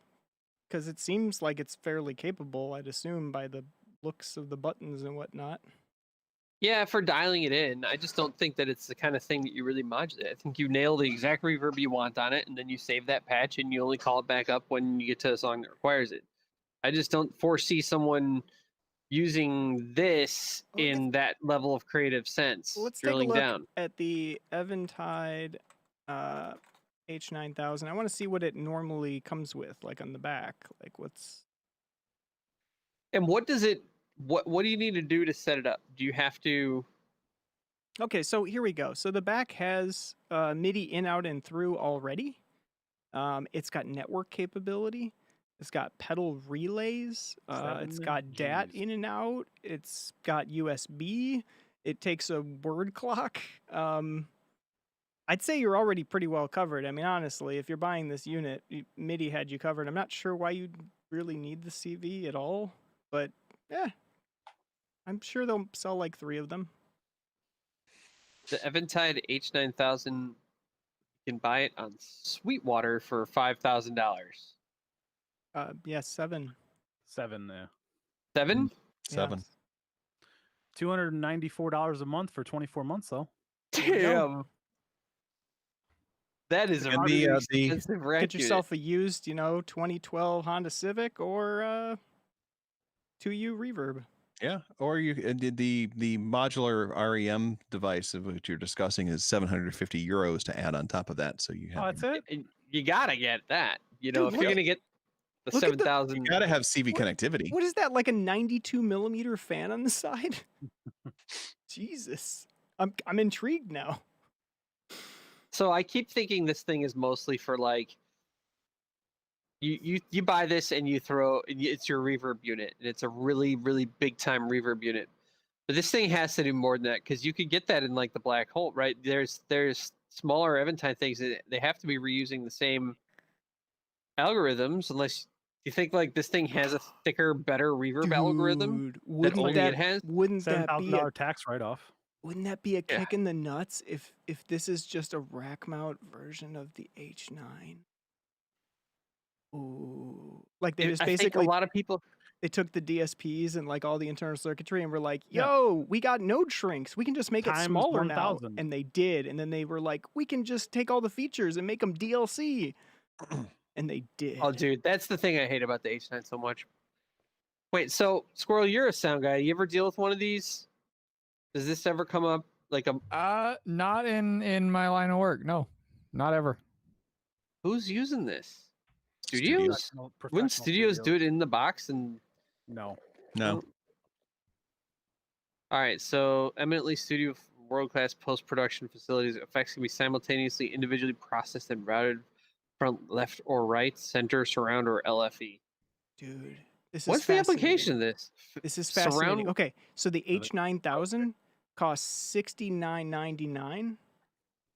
because it seems like it's fairly capable, I'd assume, by the looks of the buttons and whatnot. Yeah, for dialing it in. I just don't think that it's the kind of thing that you really modulate. I think you nail the exact reverb you want on it, and then you save that patch, and you only call it back up when you get to a song that requires it. I just don't foresee someone using this in that level of creative sense. Let's drilling take a look down at the Eventide H9000. I want to see what it normally comes with, like on the back. Like, what's... And what does it? What do you need to do to set it up? Do you have to? Okay, so here we go. So the back has MIDI in, out, and through already. It's got network capability. It's got pedal relays. It's got DAT in and out. It's got USB. It takes a word clock. I'd say you're already pretty well covered. I mean, honestly, if you're buying this unit, MIDI had you covered. I'm not sure why you'd really need the CV at all, but yeah, I'm sure they'll sell like 3 of them. The Eventide H9000, you can buy it on Sweetwater for $5,000. Yeah, 7. 7 there. 7? 7. $294 a month for 24 months, though. Damn. That is a And really the expensive rack Get yourself a used, 2012 Honda Civic or 2U reverb. Yeah, or you did the modular REM device of which you're discussing is 750 euros to add on top of that. So you have Oh, that's it. And you gotta get that. Dude, If you're gonna get the look at the- 7,000, you got to have CV connectivity. What is that, like a 92 millimeter fan on the side? Jesus, I'm intrigued now. So I keep thinking this thing is mostly for like you buy this and you throw it's your reverb unit, and it's a really really big time reverb unit. But this thing has to do more than that, because you could get that in like the Black Hole, right? There's smaller Eventide things that they have to be reusing the same algorithms, unless you think like this thing has a thicker, better reverb algorithm that only it has. Wouldn't that be $7,000 tax write-off. Wouldn't that be a kick in the nuts if this is just a rack mount version of the H9? Ooh, like they just I think basically a lot of people. They took the DSPs and like all the internal circuitry and were like, "Yo, we got node shrinks. We can just make it Times smaller now." 1,000. And they did, and then they were like, "We can just take all the features and make them DLC." And they did. Oh, dude, that's the thing I hate about the H9 so much. Wait, so Squirrel, you're a sound guy. You ever deal with one of these? Does this ever come up? Like Not in my line of work. No, not ever. who's using this? Studios? Wouldn't Professional studios do it in the box? And No. No. All right, so eminently studio world-class post-production facilities. Effects can be simultaneously individually processed and routed from left or right, center, surround, or LFE. Dude, this is What's the fascinating. application of this? This is fascinating. Surround. Okay, so the H9000 costs $69.99,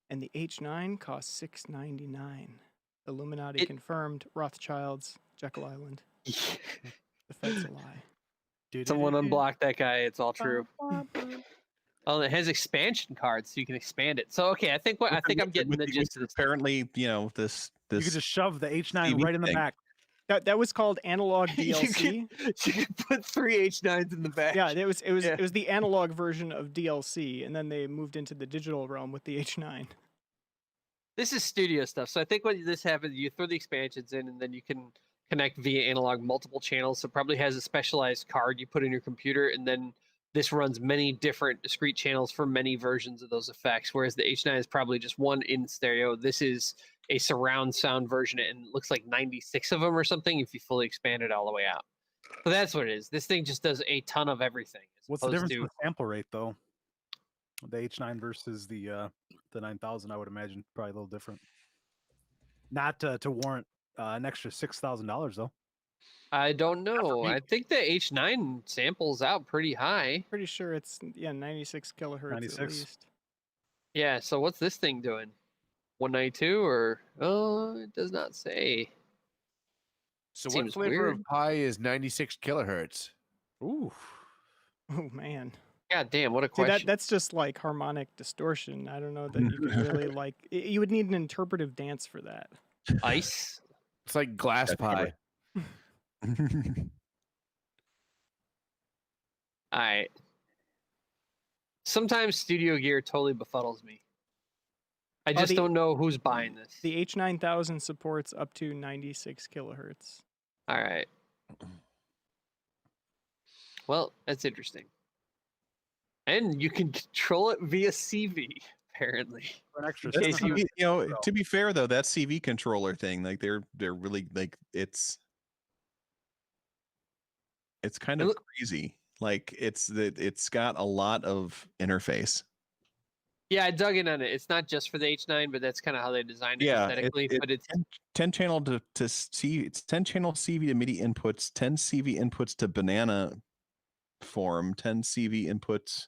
and the H9 costs $699. Illuminati confirmed. Rothschilds, Jekyll Island. The Fed's a lie. Someone unblocked that guy. It's all true. Oh, it has expansion cards, so you can expand it. So okay, I think I'm getting the gist of this. Apparently, this You could just shove the H9 TV right in the thing. back. That was called analog DLC. you can put 3 H9s in the back. Yeah, it was the analog version of DLC, and then they moved into the digital realm with the H9. This is studio stuff. So I think when this happens, you throw the expansions in, and then you can connect via analog multiple channels. So it probably has a specialized card you put in your computer, and then this runs many different discrete channels for many versions of those effects. Whereas the H9 is probably just one in stereo. This is a surround sound version, and it looks like 96 of them or something if you fully expand it all the way out. So that's what it is. This thing just does a ton of everything. What's the difference in the sample rate, though? The H9 versus the 9000, I would imagine probably a little different. Not to warrant an extra $6,000 though. I don't know. I think the H9 samples out pretty high. Pretty sure it's 96 kilohertz 96. at least. Yeah. So what's this thing doing? 192 or it does not say. So Seems what flavor weird. of pie is 96 kilohertz? Ooh. Oh man. God damn, what a See, question. that's just like harmonic distortion. I don't know that you could really like. You would need an interpretive dance for that. Ice. It's like glass pie. All right. Sometimes studio gear totally befuddles me. I just don't know who's buying this. The H9000 supports up to 96 kilohertz. All right. Well, that's interesting. And you can control it via CV, apparently. For an extra That's $700. to be fair though, that CV controller thing, like they're really like it's kind of crazy. Like it's got a lot of interface. Yeah, I dug in on it. It's not just for the H9, but that's kind of how they designed it aesthetically. But it's 10 channel to C. It's 10 channel CV to MIDI inputs, 10 CV inputs to banana form, 10 CV inputs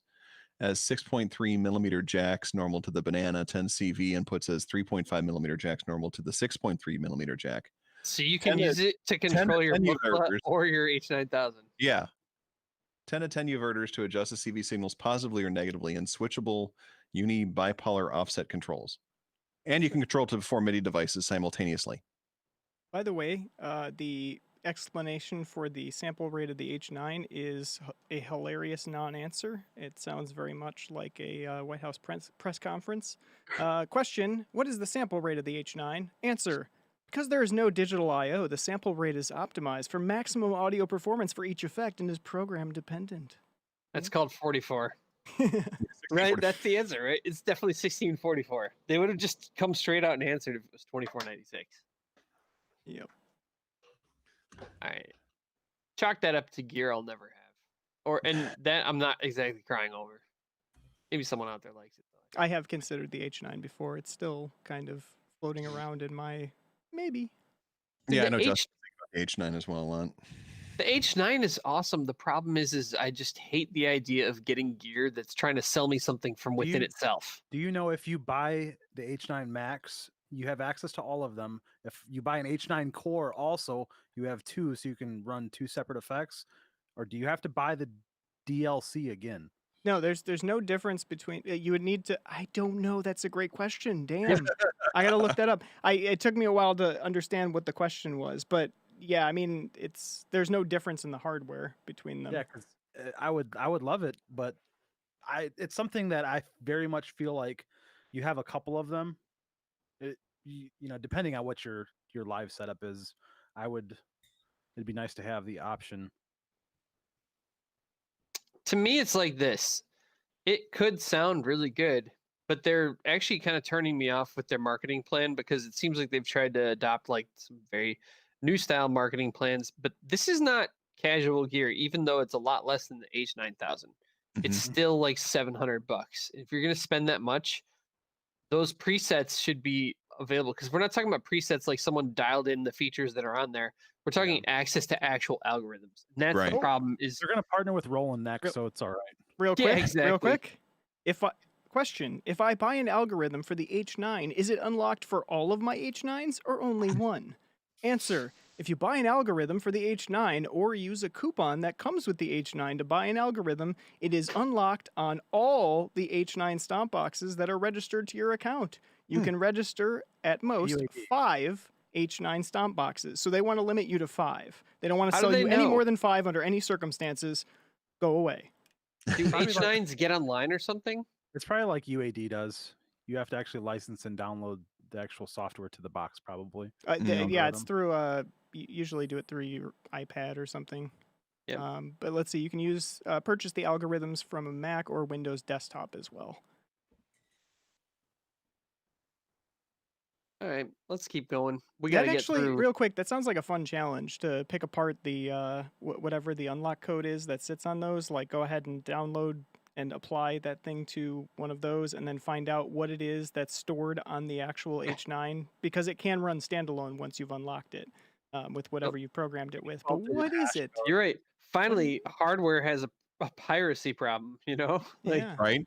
as 6.3 millimeter jacks normal to the banana, 10 CV inputs as 3.5 millimeter jacks normal to the 6.3 millimeter jack. So you can use it to control your Mukla or your H9000. Yeah. 10 to 10 uverters to adjust the CV signals positively or negatively in switchable uni-bipolar offset controls. And you can control to 4 MIDI devices simultaneously. By the way, the explanation for the sample rate of the H9 is a hilarious non-answer. It sounds very much like a White House press conference. Question, what is the sample rate of the H9? Answer, because there is no digital I.O., the sample rate is optimized for maximum audio performance for each effect and is program dependent. That's called 44. Right? That's the answer, right? It's definitely 1644. They would have just come straight out and answered if it was 2496. Yep. All right. Chalk that up to gear I'll never have. And that I'm not exactly crying over. Maybe someone out there likes it though. I have considered the H9 before. It's still kind of floating around in my maybe. Yeah, I know Justin thinks about the H9 as well a lot. The H9 is awesome. The problem is I just hate the idea of getting gear that's trying to sell me something from within itself. Do you know if you buy the H9 Max, you have access to all of them? If you buy an H9 Core also, you have two, so you can run two separate effects? Or do you have to buy the DLC again? No, there's no difference between. You would need to. I don't know. That's a great question. Damn, I gotta look that up. It took me a while to understand what the question was, but yeah, I mean, there's no difference in the hardware between them. Yeah, because I would love it, but it's something that I very much feel like you have a couple of them. Depending on what your live setup is, it'd be nice to have the option. To me, it's like this. It could sound really good, but they're actually kind of turning me off with their marketing plan because it seems like they've tried to adopt like some very new style marketing plans. But this is not casual gear, even though it's a lot less than the H9000. it's still like $700. If you're gonna spend that much, those presets should be available, because we're not talking about presets like someone dialed in the features that are on there. We're talking access to actual algorithms. And that's the problem. Is they're gonna partner with Roland next, so it's all right. Real Yeah, quick, exactly. real quick. If I buy an algorithm for the H9, is it unlocked for all of my H9s or only one? Answer: if you buy an algorithm for the H9 or use a coupon that comes with the H9 to buy an algorithm, it is unlocked on all the H9 stomp boxes that are registered to your account. You can register at most 5 H9 stomp boxes. So they want to limit you to 5. They don't want to How do sell they you any know? more than 5 under any circumstances. Go away. do H9s get online or something? It's probably like UAD does. You have to actually license and download the actual software to the box, probably. Yeah, it's through. Usually do it through your iPad or something. Yep. But let's see. You can use purchase the algorithms from a Mac or Windows desktop as well. All right, let's keep going. We got to get Actually, through. real quick, that sounds like a fun challenge to pick apart the whatever the unlock code is that sits on those. Like, go ahead and download and apply that thing to one of those, and then find out what it is that's stored on the actual H9, because it can run standalone once you've unlocked it with whatever you programmed it with. But what is it? You're right. Finally, hardware has a piracy problem. You know, like Yeah. Right?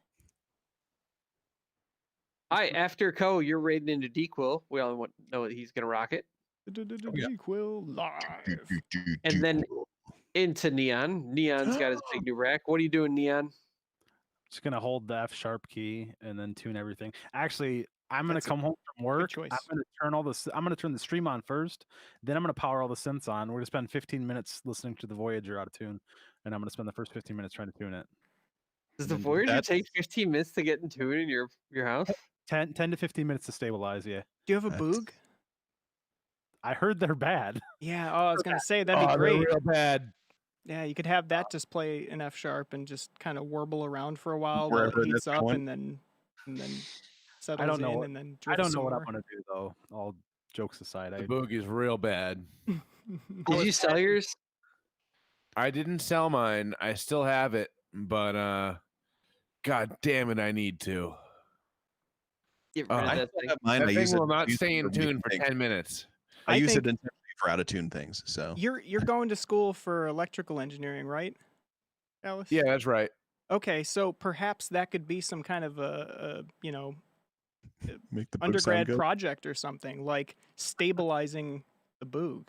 after Co, you're raiding into DQuil. We all know that he's gonna rock it, Quill live. and then into Neon. Neon's got his big new rack. What are you doing, Neon? Just gonna hold the F sharp key and then tune everything. Actually, I'm gonna That's a come home from work. choice. I'm gonna turn the stream on first. Then I'm gonna power all the synths on. We're gonna spend 15 minutes listening to the Voyager out of tune, and I'm gonna spend the first 15 minutes trying to tune it. Does the And Voyager take 15 minutes to get in tune in your house? 10 to 15 minutes to stabilize. Yeah, Do you have a That's- boog? I heard they're bad. Yeah. Oh, I was gonna say that'd be great. Real bad. Yeah, you could have that just play an F sharp and just kind of warble around for a while while Wherever it heats that's up, going. and then settles I don't know in, what- and then I drifts don't know what some I'm gonna do though. All jokes aside, The boog is real bad. more. Did you sell yours? I didn't sell mine. I still have it, but god damn it, I need to. Get rid of I that still thing. have mine. That I thing use it will not to stay in for tune for making 10 minutes. I I use it think- intensely for out of tune things. So You're going to school for electrical engineering, right, Alice? Yeah, that's right. Okay, so perhaps that could be some kind of a make the book sound undergrad good. project or something, like stabilizing the boog.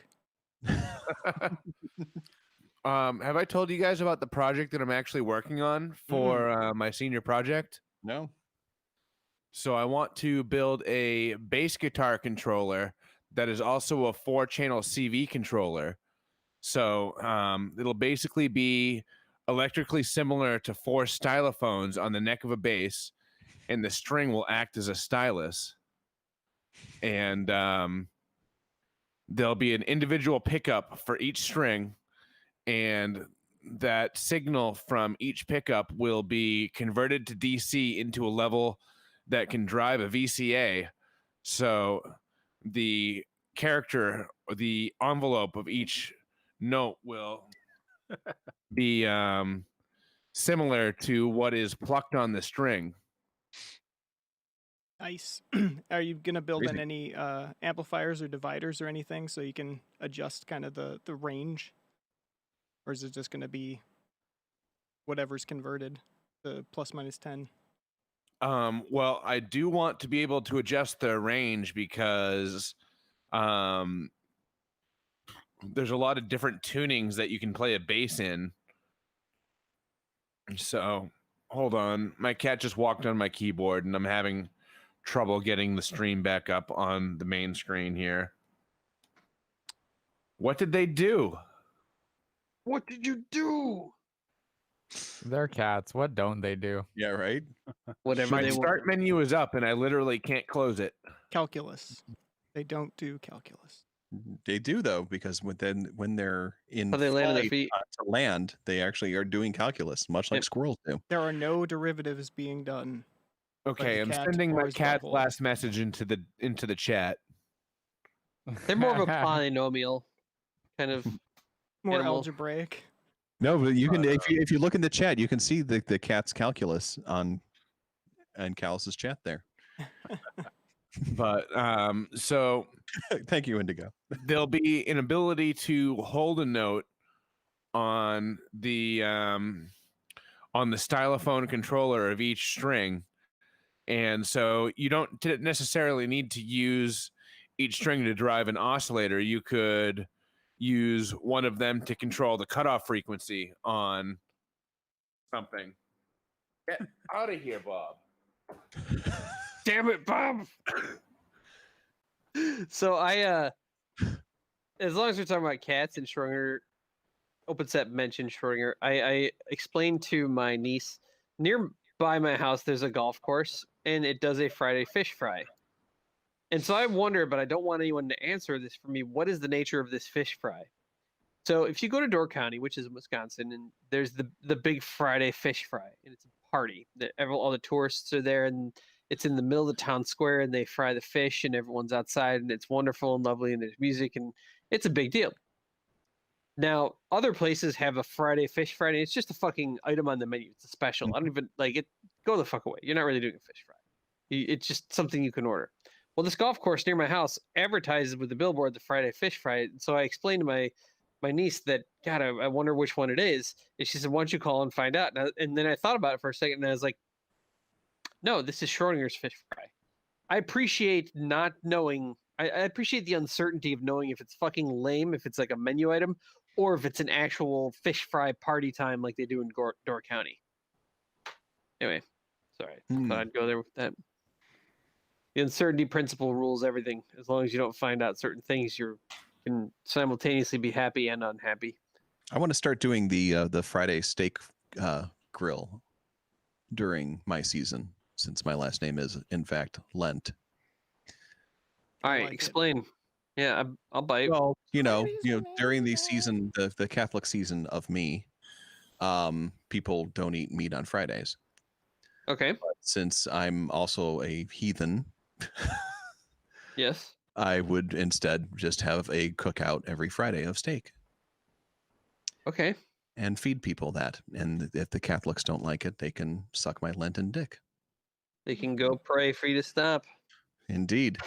Have I told you guys about the project that I'm actually working on for my senior project? No. So I want to build a bass guitar controller that is also a 4-channel CV controller. So it'll basically be electrically similar to 4 stylophones on the neck of a bass, and the string will act as a stylus. And there'll be an individual pickup for each string, and that signal from each pickup will be converted to DC into a level that can drive a VCA. So the character or the envelope of each note will be similar to what is plucked on the string. Nice. Are you gonna build in Crazy. any amplifiers or dividers or anything so you can adjust kind of the range, or is it just gonna be whatever's converted to plus minus 10? Well, I do want to be able to adjust the range because there's a lot of different tunings that you can play a bass in. So hold on. My cat just walked on my keyboard and I'm having trouble getting the stream back up on the main screen here. What did they do? What did you do? They're cats. What don't they do? Yeah, right. Whatever My they want. start menu is up and I literally can't close it. Calculus. They don't do calculus. They do though, because when they're in How they land on their flight, feet. to land, they actually are doing calculus, much like Yep. squirrels do. There are no derivatives being done. Okay, the I'm cat sending or my his cat's butthole. last message into the chat. They're more of a polynomial kind of More Animal. algebraic. No, but you can if you look in the chat, you can see the cat's calculus on Callus's chat there. But so Thank you, Indigo. there'll be an ability to hold a note on the stylophone controller of each string, and so you don't necessarily need to use each string to drive an oscillator. You could use one of them to control the cutoff frequency on something. Get out of here, Bob. Damn it, Bob. So I as long as we're talking about cats and Schrodinger, OpenSet mentioned Schrodinger. I explained to my niece, nearby my house there's a golf course and it does a Friday fish fry. And so I wonder, but I don't want anyone to answer this for me, what is the nature of this fish fry? So if you go to Door County, which is in Wisconsin, and there's the big Friday fish fry, and it's a party. All the tourists are there, and it's in the middle of the town square, and they fry the fish, and everyone's outside, and it's wonderful and lovely, and there's music, and it's a big deal. Now, other places have a Friday fish fry, and it's just a fucking item on the menu. It's a special. I don't even like it. Go the fuck away. You're not really doing a fish fry. It's just something you can order. Well, this golf course near my house advertises with the billboard the Friday fish fry. So I explained to my niece that, God, I wonder which one it is. And she said, why don't you call and find out? And then I thought about it for a second, and I was like, no, this is Schrodinger's fish fry. I appreciate not knowing. I appreciate the uncertainty of knowing if it's fucking lame, if it's like a menu item, or if it's an actual fish fry party time like they do in Door County. Anyway, sorry. Thought I'd go there with that. The uncertainty principle rules everything. As long as you don't find out certain things, you can simultaneously be happy and unhappy. I want to start doing the Friday steak grill during my season, since my last name is in fact Lent. All right, explain. Yeah, I'll bite. Well, during the season, the Catholic season of me, people don't eat meat on Fridays. Okay. But since I'm also a heathen, yes, I would instead just have a cookout every Friday of steak. Okay. And feed people that. And if the Catholics don't like it, they can suck my Lenten dick. They can go pray for you to stop. Indeed.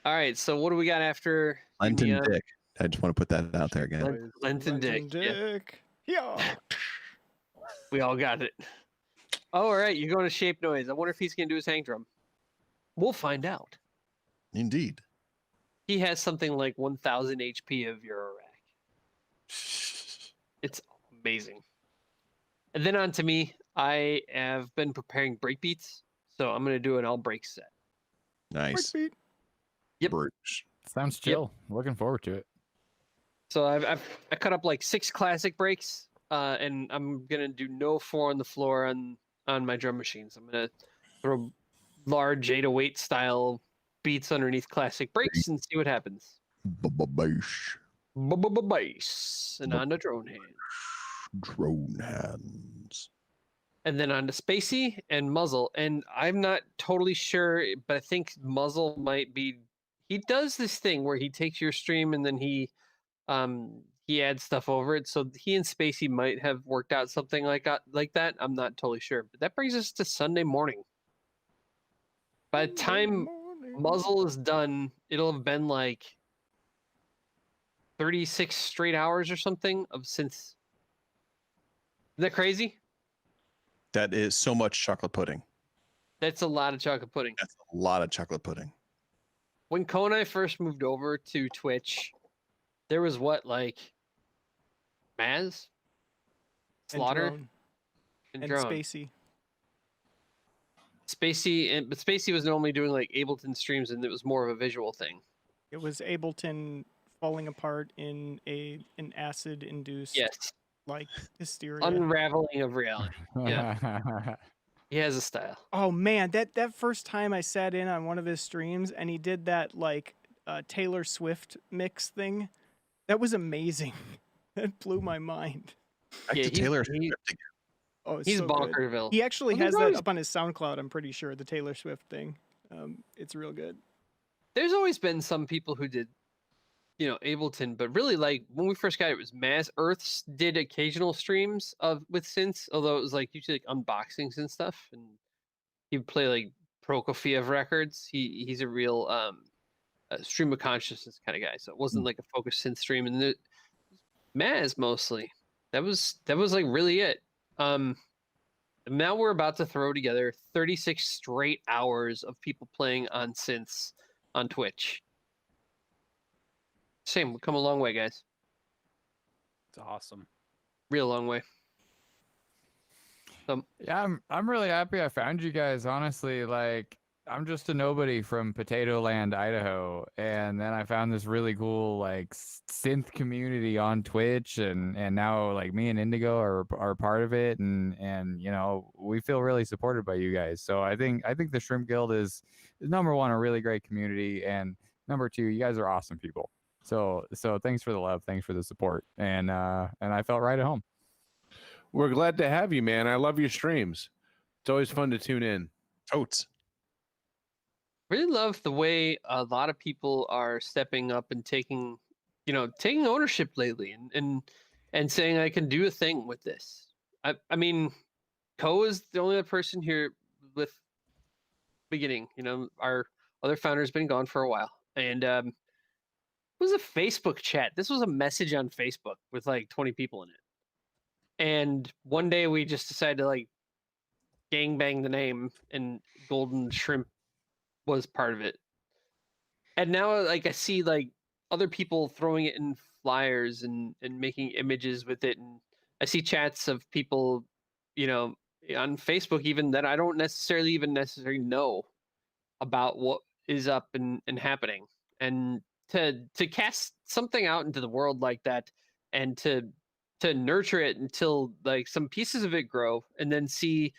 All right, so what do we got after Lenten dick? I just want to put that out there again. Lenten dick. Yeah. We all got it. Oh, all right, you're going to Shape Noise. I wonder if he's going to do his hang drum. We'll find out. Indeed. He has something like 1,000 HP of Eurorack. It's amazing. And then on to me. I have been preparing breakbeats, so I'm going to do an all break set. Nice. Breakbeat. Yep. Breaks. Sounds chill. Looking forward to it. So I cut up like 6 classic breaks, and I'm gonna do no 4 on the floor on my drum machines. I'm gonna throw large 808 style beats underneath classic breaks and see what happens. Bass. Bass and on the drone hands. Drone hands. And then on to Spacey and Muzzle. And I'm not totally sure, but I think Muzzle might be. He does this thing where he takes your stream and then he adds stuff over it. So he and Spacey might have worked out something like that. I'm not totally sure. But that brings us to Sunday morning. By the time Muzzle is done, it'll have been like 36 straight hours or something of synth. Isn't that crazy? That is so much chocolate pudding. That's a lot of chocolate pudding. That's a lot of chocolate pudding. When Ko and I first moved over to Twitch, there was like Maz, Slaughter, and Drone. Spacey. But Spacey was normally doing like Ableton streams, and it was more of a visual thing. It was Ableton falling apart in an acid-induced like hysteria. Unraveling of reality. Yeah. He has a style. Oh man, that first time I sat in on one of his streams and he did that like Taylor Swift mix thing, that was amazing. That blew my mind. Back to Taylor Swift again. Oh, he's so Bonkerville. He actually has that up on his SoundCloud. I'm pretty sure the Taylor Swift thing. It's real good. There's always been some people who did Ableton, but really like when we first got it, was Maz. Earths did occasional streams with synths, although it was like usually like unboxings and stuff, and he would play like Prokofiev records. He's a real stream of consciousness kind of guy, so it wasn't like a focused synth stream. And Maz mostly. That was like really it. Now we're about to throw together 36 straight hours of people playing on synths on Twitch. Same, we've come a long way, guys. It's awesome. Real long way. Yeah, I'm really happy I found you guys. Honestly, like I'm just a nobody from Potato Land, Idaho, and then I found this really cool like synth community on Twitch, and now like me and Indigo are part of it, and we feel really supported by you guys. So I think the Shrimp Guild is number one, a really great community, and number two, you guys are awesome people. So thanks for the love, thanks for the support, and I felt right at home. We're glad to have you, man. I love your streams. It's always fun to tune in. Totes. Really love the way a lot of people are stepping up and taking ownership lately, and saying I can do a thing with this. I mean, Ko is the only other person here with beginning. Our other founder's been gone for a while, and it was a Facebook chat. This was a message on Facebook with like 20 people in it. And one day we just decided to like gangbang the name, and Golden Shrimp was part of it. And now like I see like other people throwing it in flyers and making images with it, and I see chats of people, on Facebook even that I don't necessarily know about what is up and happening. And to cast something out into the world like that, and to nurture it until like some pieces of it grow, and then see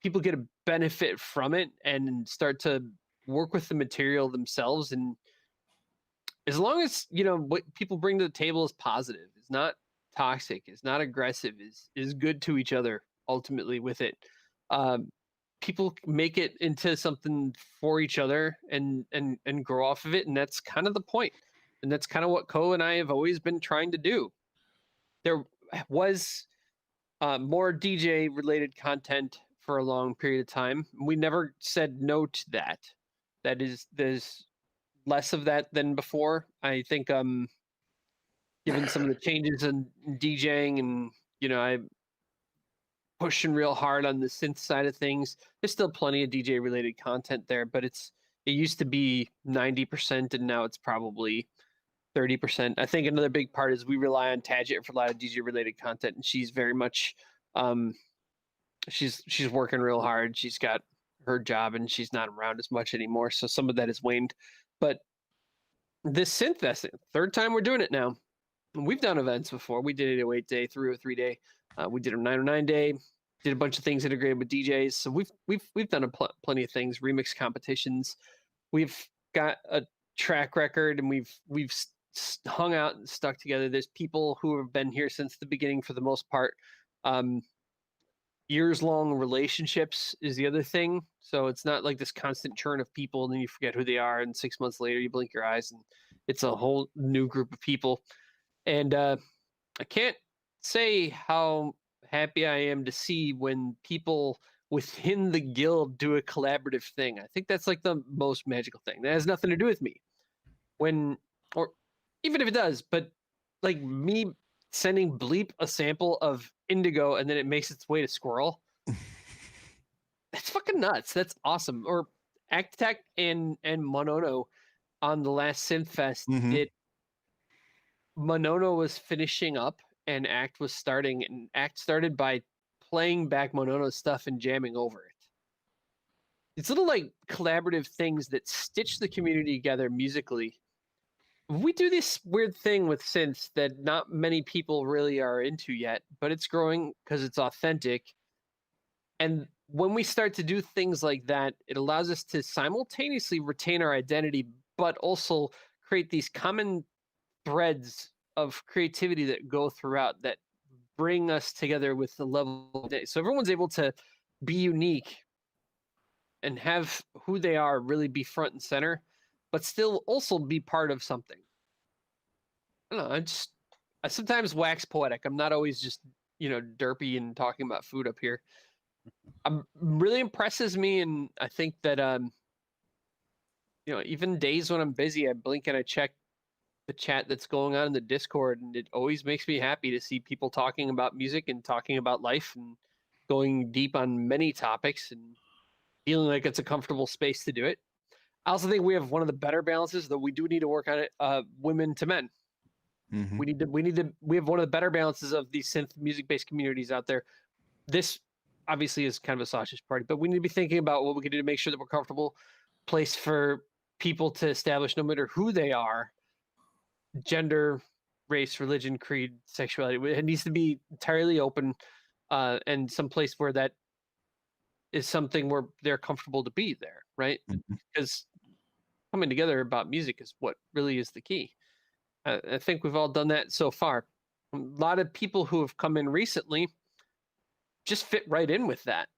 people get a benefit from it and start to work with the material themselves. And as long as what people bring to the table is positive, is not toxic, is not aggressive, is good to each other ultimately with it, people make it into something for each other and grow off of it. And that's kind of the point, and that's kind of what Ko and I have always been trying to do. There was more DJ related content for a long period of time. We never said no to that. There's less of that than before. I think given some of the changes in DJing, and I pushing real hard on the synth side of things. There's still plenty of DJ related content there, but it used to be 90%, and now it's probably 30%. I think another big part is we rely on Tadget for a lot of DJ related content, and she's very much she's working real hard. She's got her job and she's not around as much anymore, so some of that has waned. But this Synthfest, third time we're doing it now. We've done events before. We did 808 day, 303 day. We did a 909 day. Did a bunch of things integrated with DJs. So we've done plenty of things. Remix competitions. We've got a track record, and we've hung out and stuck together. There's people who have been here since the beginning for the most part. Years-long relationships is the other thing. So it's not like this constant churn of people, and then you forget who they are, and 6 months later you blink your eyes and it's a whole new group of people. And I can't say how happy I am to see when people within the guild do a collaborative thing. I think that's like the most magical thing. That has nothing to do with me. Or even if it does, but like me sending Bleep a sample of Indigo and then it makes its way to Squirrel. That's fucking nuts. That's awesome. Or Actec and Monono on the last Synthfest did. Monono was finishing up and Act was starting, and Act started by playing back Monono's stuff and jamming over it. It's little like collaborative things that stitch the community together musically. We do this weird thing with synths that not many people really are into yet, but it's growing because it's authentic. And when we start to do things like that, it allows us to simultaneously retain our identity, but also create these common threads of creativity that go throughout that bring us together with the level of day. So everyone's able to be unique and have who they are really be front and center, but still also be part of something. I don't know. I sometimes wax poetic. I'm not always just derpy and talking about food up here. Really impresses me, and I think that even days when I'm busy, I blink and I check the chat that's going on in the Discord, and it always makes me happy to see people talking about music and talking about life and going deep on many topics and feeling like it's a comfortable space to do it. I also think we have one of the better balances, though we do need to work on it. Women to men. Mhm. We have one of the better balances of these synth music-based communities out there. This obviously is kind of a sausage party, but we need to be thinking about what we can do to make sure that we're comfortable place for people to establish, no matter who they are, gender, race, religion, creed, sexuality. It needs to be entirely open, and some place where that is something where they're comfortable to be there, right? Mhm. Because coming together about music is what really is the key. I think we've all done that so far. A lot of people who have come in recently just fit right in with that.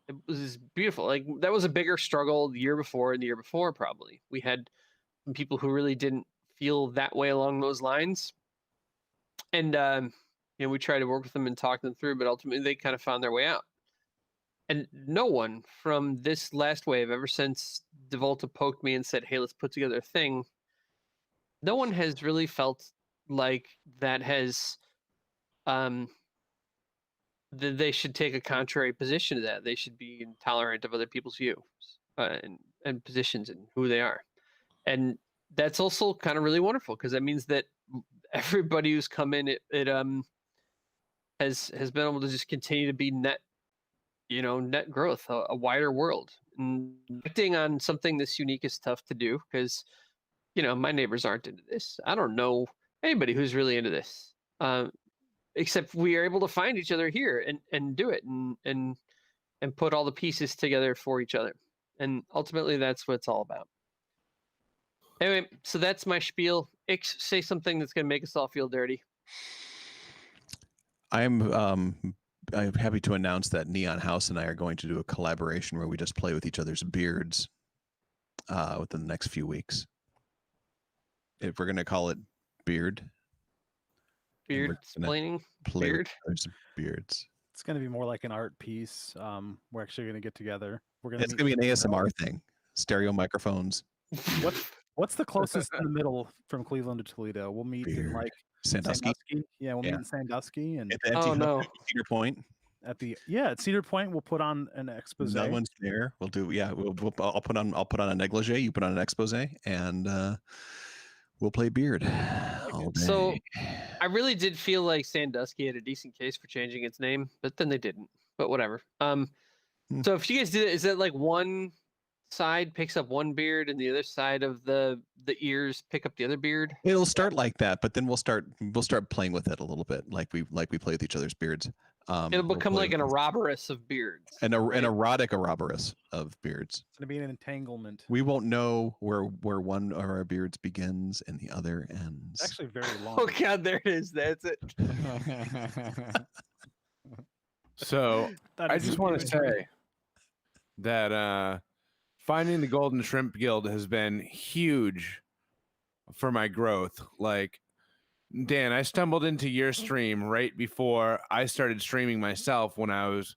It was beautiful. Like that was a bigger struggle the year before and the year before, probably. We had some people who really didn't feel that way along those lines. And we tried to work with them and talk them through, but ultimately they kind of found their way out. And no one from this last wave, ever since Devolta poked me and said, "Hey, let's put together a thing," no one has really felt like that has they should take a contrary position to that. They should be intolerant of other people's views and positions and who they are. And that's also kind of really wonderful because that means that everybody who's come in it has been able to just continue to be net growth, a wider world. And acting on something this unique is tough to do because my neighbors aren't into this. I don't know anybody who's really into this, except we are able to find each other here and do it and put all the pieces together for each other. And ultimately, that's what it's all about. Anyway, so that's my spiel. Ix, say something that's going to make us all feel dirty. I'm happy to announce that Neon House and I are going to do a collaboration where we just play with each other's beards within the next few weeks. If we're going to call it Beard. Beard-splaining? Play Beard? with each other's beards. It's going to be more like an art piece. We're actually going to get together. It's going to be an ASMR thing. Stereo microphones. What's the closest in the middle from Cleveland to Toledo? We'll meet in like Sandusky. Yeah, we'll meet in Sandusky and Oh no, Cedar Point. at Cedar Point. We'll put on an expose. No one's there. We'll do. Yeah, I'll put on a negligee. You put on an expose, and we'll play Beard all day. So I really did feel like Sandusky had a decent case for changing its name, but then they didn't. But whatever. So if you guys did it, is that like one side picks up one beard and the other side of the ears pick up the other beard? It'll start like that, but then we'll start playing with it a little bit, like we play with each other's beards. It'll become like an Ouroboros of beards. An erotic Ouroboros of beards. It's gonna be an entanglement. We won't know where one of our beards begins and the other ends. It's actually very long. Oh god, there it is. That's it. So I just want to say that finding the Golden Shrimp Guild has been huge for my growth. Like, Dan, I stumbled into your stream right before I started streaming myself when I was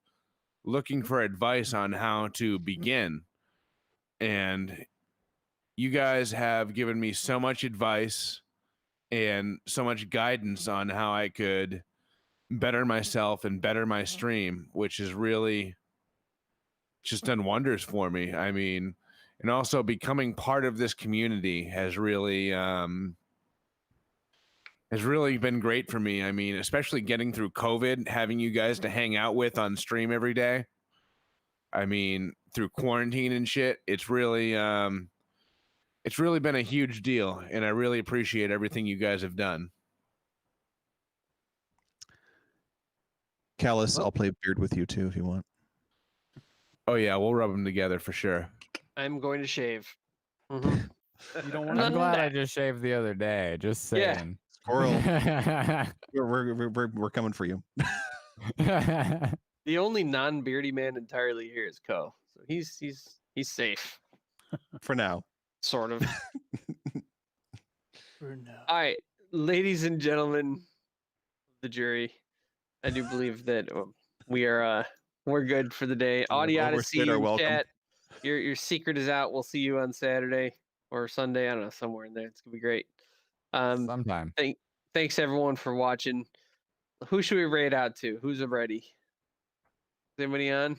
looking for advice on how to begin. And you guys have given me so much advice and so much guidance on how I could better myself and better my stream, which has really just done wonders for me. I mean, and also becoming part of this community has really been great for me. I mean, especially getting through COVID, having you guys to hang out with on stream every day. I mean, through quarantine and shit, it's really been a huge deal, and I really appreciate everything you guys have done. Callus, I'll play Beard with you too if you want. Oh yeah, we'll rub them together for sure. I'm going to shave. You don't want I'm glad I just shaved the other day. Just saying. Squirrel. We're coming for you. The only non-beardy man entirely here is Ko, so he's safe For now. sort of. For now. All right, ladies and gentlemen of the jury, I do believe that we're good for the day. Audiata, see overstayed you our in welcome. chat. Your secret is out. We'll see you on Saturday or Sunday. I don't know, somewhere in there. It's gonna be great. Sometime. Thanks everyone for watching. Who should we raid out to? Who's ready? Is anybody on?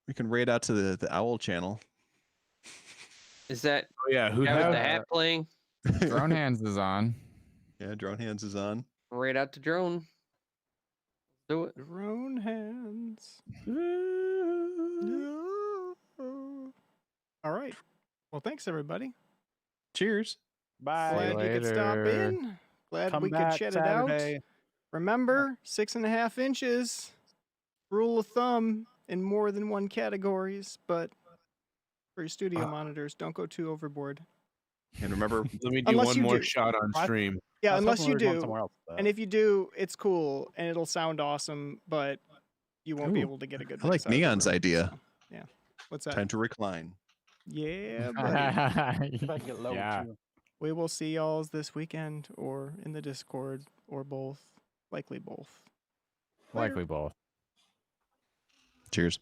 We can raid out to the Owl channel. Is that Oh yeah, who guy with the had- hat playing? Drone Hands is on. Yeah, Drone Hands is on. Raid out to drone. Let's do it. Drone hands. All right. Well, thanks everybody. Cheers. Bye. Glad you could stop later. in. Glad Come we could back chat Saturday. it out. Remember, 6.5 inches. Rule of thumb in more than one categories, but for your studio monitors, don't go too overboard. And remember, Let me do Unless one you more do. shot on What? stream. Yeah, I was unless hoping you we were going do. somewhere else with And that. if you do, it's cool and it'll sound awesome, but you won't be Ooh, able to get a good I like mix out of the Neon's room, idea. so, yeah. What's that? time to recline. Yeah, buddy. See if I can get low Yeah. too. We will see y'all this weekend or in the Discord or both. Likely both. Likely both. Cheers.